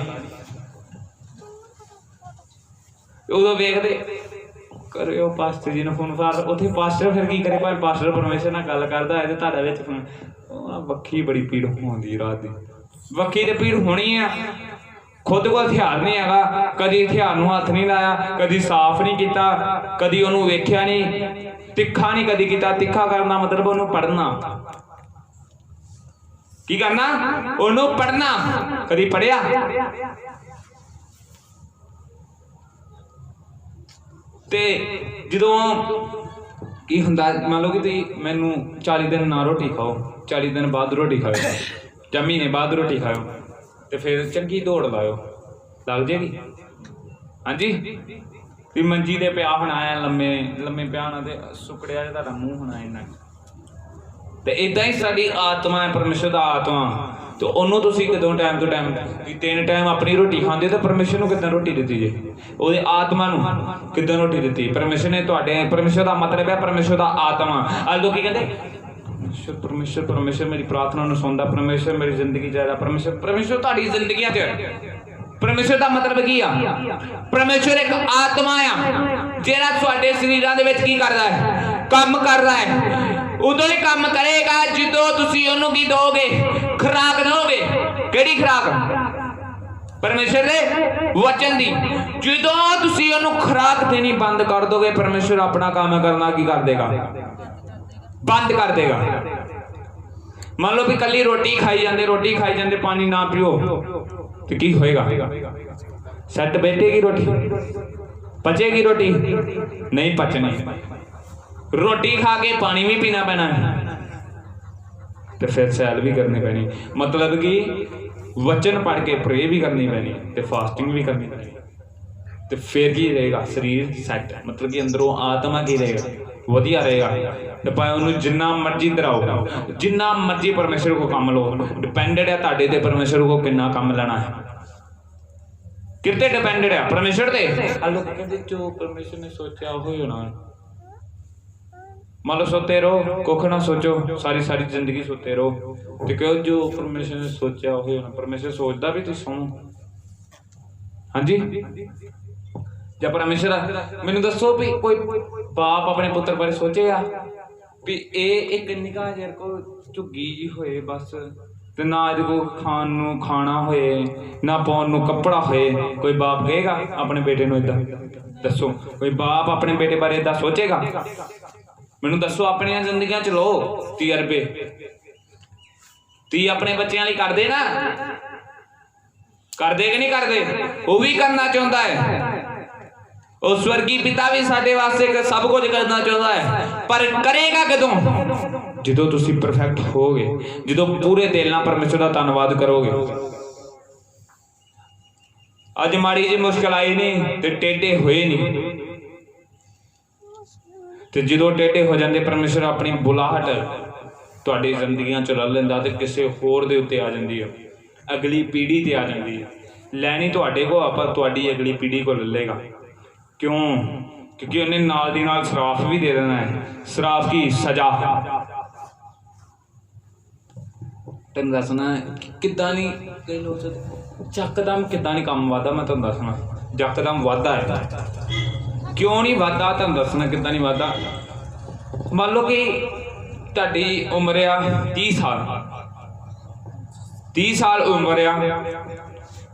उदों वेखदे करियो पास्टर जी ने फोन फार उत्थे पास्टर फिर की करे? भावें पास्टर परमेश्वर नाल गल करदा है ते तुहाडे विच फोन वक्खी बड़ी पीड़ होंदी रात दी। वक्खी ते पीड़ होनी है। खुद को हथियार नहीं हैगा, कदी हथियार नूं हथ नहीं लाया, कदी साफ नहीं किया, कदी उहनूं वेख्या नहीं, तिखा नहीं कदी किया। तिखा करना मतलब उहनूं पढ़ना। की करना? उहनूं पढ़ना। कदी पढ़िया? ते जदों की हुंदा मान लो कि तुसीं मैनूं 40 दिन ना रोटी खाओ, 40 दिन बाद रोटी खाओ जां महीने बाद रोटी खाओ ते फिर चंगी दौड़ लाओ, लग जाएगी? हाँ जी ਵੀ ਮੰਜੀ ਤੇ ਪਿਆ ਹੋਣਾ ਐ ਲੰਮੇ ਲੰਮੇ ਪਿਆ ਹੋਣਾ ਤੇ ਸੁਕੜਿਆ ਜਿਹਾ ਤੁਹਾਡਾ ਮੂੰਹ ਹੋਣਾ ਇੰਨਾ। ਤੇ ਇਦਾਂ ਹੀ ਸਾਡੀ ਆਤਮਾ ਹੈ, ਪਰਮੇਸ਼ਰ ਦਾ ਆਤਮਾ। ਤੇ ਉਹਨੂੰ ਤੁਸੀਂ ਕਦੋਂ ਟਾਈਮ ਤੋਂ ਟਾਈਮ ਵੀ 3 ਟਾਈਮ ਆਪਣੀ ਰੋਟੀ ਖਾਂਦੇ ਤਾਂ ਪਰਮੇਸ਼ਰ ਨੂੰ ਕਿੱਦਾਂ ਰੋਟੀ ਦਿੱਤੀ ਜੇ? ਉਹਦੇ ਆਤਮਾ ਨੂੰ ਕਿੱਦਾਂ ਰੋਟੀ ਦਿੱਤੀ? ਪਰਮੇਸ਼ਰ ਨੇ ਤੁਹਾਡੇ, ਪਰਮੇਸ਼ਰ ਦਾ ਮਤਲਬ ਹੈ ਪਰਮੇਸ਼ਰ ਦਾ ਆਤਮਾ। ਅੱਜ ਲੋਕੀ ਕਹਿੰਦੇ ਪਰਮੇਸ਼ਰ ਪਰਮੇਸ਼ਰ ਪਰਮੇਸ਼ਰ ਮੇਰੀ ਪ੍ਰਾਰਥਨਾ ਨੂੰ ਸੁਣਦਾ, ਪਰਮੇਸ਼ਰ ਮੇਰੀ ਜ਼ਿੰਦਗੀ 'ਚ ਆਇਆ, ਪਰਮੇਸ਼ਰ ਪਰਮੇਸ਼ਰ ਤੁਹਾਡੀ ਜ਼ਿੰਦਗੀਆਂ 'ਚ। ਪਰਮੇਸ਼ਰ ਦਾ ਮਤਲਬ ਕੀ ਆ? ਪਰਮੇਸ਼ਰ ਇੱਕ ਆਤਮਾ ਆ ਜਿਹੜਾ ਤੁਹਾਡੇ ਸਰੀਰਾਂ ਦੇ ਵਿੱਚ ਕੀ ਕਰਦਾ ਹੈ? ਕੰਮ ਕਰਦਾ ਹੈ। ਉਦੋਂ ਹੀ ਕੰਮ ਕਰੇਗਾ ਜਦੋਂ ਤੁਸੀਂ ਉਹਨੂੰ ਕੀ ਦੋਗੇ? ਖੁਰਾਕ ਦੋਗੇ। ਕਿਹੜੀ ਖੁਰਾਕ? ਪਰਮੇਸ਼ਰ ਦੇ ਵਚਨ ਦੀ। ਜਦੋਂ ਤੁਸੀਂ ਉਹਨੂੰ ਖੁਰਾਕ ਦੇਣੀ ਬੰਦ ਕਰ ਦੋਗੇ, ਪਰਮੇਸ਼ਰ ਆਪਣਾ ਕੰਮ ਕਰਨਾ ਕੀ ਕਰ ਦੇਗਾ? ਬੰਦ ਕਰ ਦੇਗਾ। ਮੰਨ ਲਓ ਵੀ ਕੱਲੀ ਰੋਟੀ ਖਾਈ ਜਾਂਦੇ ਪਾਣੀ ਨਾ ਪੀਓ ਤੇ ਕੀ ਹੋਏਗਾ? ਸੱਟ ਬੈਠੇਗੀ ਰੋਟੀ? ਪਚੇਗੀ ਰੋਟੀ? ਨਹੀਂ ਪਚਣੀ। ਰੋਟੀ ਖਾ ਕੇ ਪਾਣੀ ਵੀ ਪੀਣਾ ਪੈਣਾ ਤੇ ਫਿਰ ਸੈਲ ਵੀ ਕਰਨੀ ਪੈਣੀ। ਮਤਲਬ ਕਿ ਵਚਨ ਪੜ੍ਹ ਕੇ ਪ੍ਰੇ ਵੀ ਕਰਨੀ ਪੈਣੀ ਤੇ ਫਾਸਟਿੰਗ ਵੀ ਕਰਨੀ ਪੈਣੀ। ਤੇ ਫਿਰ ਕੀ ਰਹੇਗਾ? ਸਰੀਰ ਸੈੱਟ, ਮਤਲਬ ਕਿ ਅੰਦਰੋਂ ਆਤਮਾ ਕੀ ਰਹੇਗਾ? ਵਧੀਆ ਰਹੇਗਾ। ਤੇ ਭਾਵੇਂ ਉਹਨੂੰ ਜਿੰਨਾ ਮਰਜ਼ੀ ਦਰਾਓ, ਜਿੰਨਾ ਮਰਜ਼ੀ ਪਰਮੇਸ਼ਰ ਕੋ ਕੰਮ ਲਓ, ਡਿਪੈਂਡਡ ਹੈ ਤੁਹਾਡੇ ਤੇ ਪਰਮੇਸ਼ਰ ਕੋ ਕਿੰਨਾ ਕੰਮ ਲੈਣਾ ਹੈ। ਕਿਤੇ ਡਿਪੈਂਡਡ ਹੈ? ਪਰਮੇਸ਼ਰ ਤੇ। ਲੋਕ ਕਹਿੰਦੇ ਜੋ ਪਰਮੇਸ਼ਰ ਨੇ ਸੋਚਿਆ ਉਹ ਹੀ ਹੋਣਾ। ਮੰਨ ਲਓ ਸੁੱਤੇ ਰਹੋ, ਕੁੱਖ ਨਾ ਸੋਚੋ, ਸਾਰੀ ਜ਼ਿੰਦਗੀ ਸੁੱਤੇ ਰਹੋ ਤੇ ਕਹੋ ਜੋ ਪਰਮੇਸ਼ਰ ਨੇ ਸੋਚਿਆ ਉਹ ਹੀ ਹੋਣਾ। ਪਰਮੇਸ਼ਰ ਸੋਚਦਾ ਵੀ ਤੁਸੀਂ ਸੁਣੋ। ਹਾਂਜੀ, ਜਾਂ ਪਰਮੇਸ਼ਰ ਮੈਨੂੰ ਦੱਸੋ ਵੀ ਕੋਈ ਬਾਪ ਆਪਣੇ ਪੁੱਤਰ ਬਾਰੇ ਸੋਚੇਗਾ ਵੀ ਇਹ ਇੱਕ ਨਿੱਕਾ ਜਿਹਾ ਕੋ ਝੁੱਗੀ ਜੀ ਹੋਏ ਬਸ, ਤੇ ਨਾ ਇਹਦੇ ਕੋਲ ਖਾਣ ਨੂੰ ਖਾਣਾ ਹੋਏ, ਨਾ ਪਾਉਣ ਨੂੰ ਕੱਪੜਾ ਹੋਏ? ਕੋਈ ਬਾਪ ਕਹੇਗਾ ਆਪਣੇ ਬੇਟੇ ਨੂੰ ਏਦਾਂ? ਦੱਸੋ, ਕੋਈ ਬਾਪ ਆਪਣੇ ਬੇਟੇ ਬਾਰੇ ਏਦਾਂ ਸੋਚੇਗਾ? ਮੈਨੂੰ ਦੱਸੋ, ਆਪਣੀਆਂ ਜ਼ਿੰਦਗੀਆਂ 'ਚ ਲਓ ਤਜਰਬੇ। ਤੁਸੀਂ ਆਪਣੇ ਬੱਚਿਆਂ ਲਈ ਕਰਦੇ ਨਾ? ਕਰਦੇ ਕਿ ਨਹੀਂ ਕਰਦੇ? ਉਹ ਵੀ ਕਰਨਾ ਚਾਹੁੰਦਾ ਹੈ। ਉਹ ਸਵਰਗੀ ਪਿਤਾ ਵੀ ਸਾਡੇ ਵਾਸਤੇ ਸਭ ਕੁਝ ਕਰਨਾ ਚਾਹੁੰਦਾ ਹੈ, ਪਰ ਕਰੇਗਾ ਕਦੋਂ? ਜਦੋਂ ਤੁਸੀਂ ਪਰਫੈਕਟ ਹੋਗੇ, ਜਦੋਂ ਪੂਰੇ ਦਿਲ ਨਾਲ ਪਰਮੇਸ਼ਰ ਦਾ ਧੰਨਵਾਦ ਕਰੋਗੇ। ਅੱਜ ਮਾੜੀ ਜਿਹੀ ਮੁਸ਼ਕਲ ਆਈ ਨਹੀਂ ਤੇ ਟੇਢੇ ਹੋਏ ਨਹੀਂ, ਤੇ ਜਦੋਂ ਟੇਢੇ ਹੋ ਜਾਂਦੇ ਪਰਮੇਸ਼ਰ ਆਪਣੀ ਬੁਲਾਹਟ ਤੁਹਾਡੀ ਜ਼ਿੰਦਗੀਆਂ 'ਚ ਲੈ ਲੈਂਦਾ ਤੇ ਕਿਸੇ ਹੋਰ ਦੇ ਉੱਤੇ ਆ ਜਾਂਦੀ ਹੈ, ਅਗਲੀ ਪੀੜ੍ਹੀ ਤੇ ਆ ਜਾਂਦੀ ਹੈ। ਲੈਣੀ ਤੁਹਾਡੇ ਕੋਲ, ਆਪਾਂ ਤੁਹਾਡੀ ਅਗਲੀ ਪੀੜ੍ਹੀ ਕੋਲ ਲੈ ਲਏਗਾ। ਕਿਉਂ? ਕਿਉਂਕਿ ਉਹਨੇ ਨਾਲ ਦੀ ਨਾਲ ਸਰਾਫ ਵੀ ਦੇ ਦੇਣਾ ਹੈ। ਸਰਾਫ ਕੀ? ਸਜ਼ਾ। ਤੈਨੂੰ ਦੱਸਣਾ ਕਿੱਦਾਂ ਨਹੀਂ ਕਈ ਲੋਕ ਯਕਦਮ ਕਿੱਦਾਂ ਨਹੀਂ ਕੰਮ ਵੱਧਦਾ। ਮੈਂ ਤੁਹਾਨੂੰ ਦੱਸਣਾ ਯਕਦਮ ਵੱਧਦਾ ਹੈ। ਕਿਉਂ ਨਹੀਂ ਵੱਧਦਾ? ਤੁਹਾਨੂੰ ਦੱਸਣਾ ਕਿੱਦਾਂ ਨਹੀਂ ਵੱਧਦਾ। ਮੰਨ ਲਓ ਕਿ ਤੁਹਾਡੀ ਉਮਰ ਆ 30 ਸਾਲ, 30 ਸਾਲ ਉਮਰ ਆ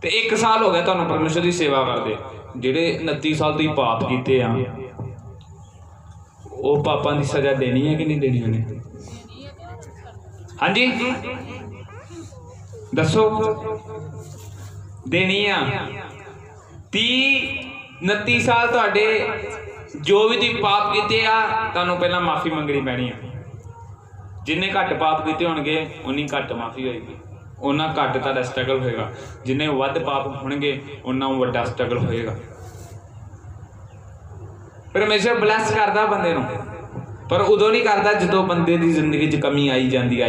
ਤੇ 1 ਸਾਲ ਹੋ ਗਿਆ ਤੁਹਾਨੂੰ ਪਰਮੇਸ਼ਰ ਦੀ ਸੇਵਾ ਕਰਦੇ। ਜਿਹੜੇ 29 ਸਾਲ ਤੁਸੀਂ ਪਾਪ ਕੀਤੇ ਆ, ਉਹ ਪਾਪਾਂ ਦੀ ਸਜ਼ਾ ਦੇਣੀ ਹੈ ਕਿ ਨਹੀਂ ਦੇਣੀ ਉਹਨੇ? ਹਾਂਜੀ ਦੱਸੋ, ਦੇਣੀ ਆ। 29 ਸਾਲ ਤੁਹਾਡੇ ਜੋ ਵੀ ਤੁਸੀਂ ਪਾਪ ਕੀਤੇ ਆ, ਤੁਹਾਨੂੰ ਪਹਿਲਾਂ ਮਾਫੀ ਮੰਗਣੀ ਪੈਣੀ ਆ। ਜਿੰਨੇ ਘੱਟ ਪਾਪ ਕੀਤੇ ਹੋਣਗੇ ਉਨੀ ਘੱਟ ਮਾਫੀ ਹੋਏਗੀ, ਉਹਨਾਂ ਘੱਟ ਤੁਹਾਡਾ ਸਟਰਗਲ ਹੋਏਗਾ। ਜਿੰਨੇ ਵੱਧ ਪਾਪ ਹੋਣਗੇ ਉਹਨਾਂ ਵੱਡਾ ਸਟਰਗਲ ਹੋਏਗਾ। ਪਰਮੇਸ਼ਰ ਬਲੈਸ ਕਰਦਾ ਬੰਦੇ ਨੂੰ, ਪਰ ਉਦੋਂ ਨਹੀਂ ਕਰਦਾ ਜਦੋਂ ਬੰਦੇ ਦੀ ਜ਼ਿੰਦਗੀ 'ਚ ਕਮੀ ਆਈ ਜਾਂਦੀ।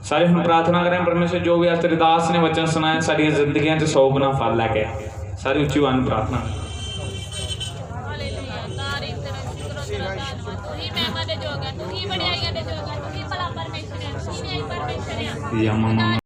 ਸਾਰੇ ਹੁਣ ਪ੍ਰਾਰਥਨਾ ਕरें ਪਰਮੇਸ਼ਰ ਜੋ ਵੀ ਅੱਜ ਤੇਰੇ ਦਾਸ ਨੇ ਵਚਨ ਸੁਣਾਇਆ ਸਾਡੀਆਂ ਜ਼ਿੰਦਗੀਆਂ 'ਚ 100 ਗੁਣਾ ਫਲ ਲੈ ਕੇ ਸਾਰੀ ਉੱਚੀ ਆਵਾਜ਼ ਪ੍ਰਾਰਥਨਾ।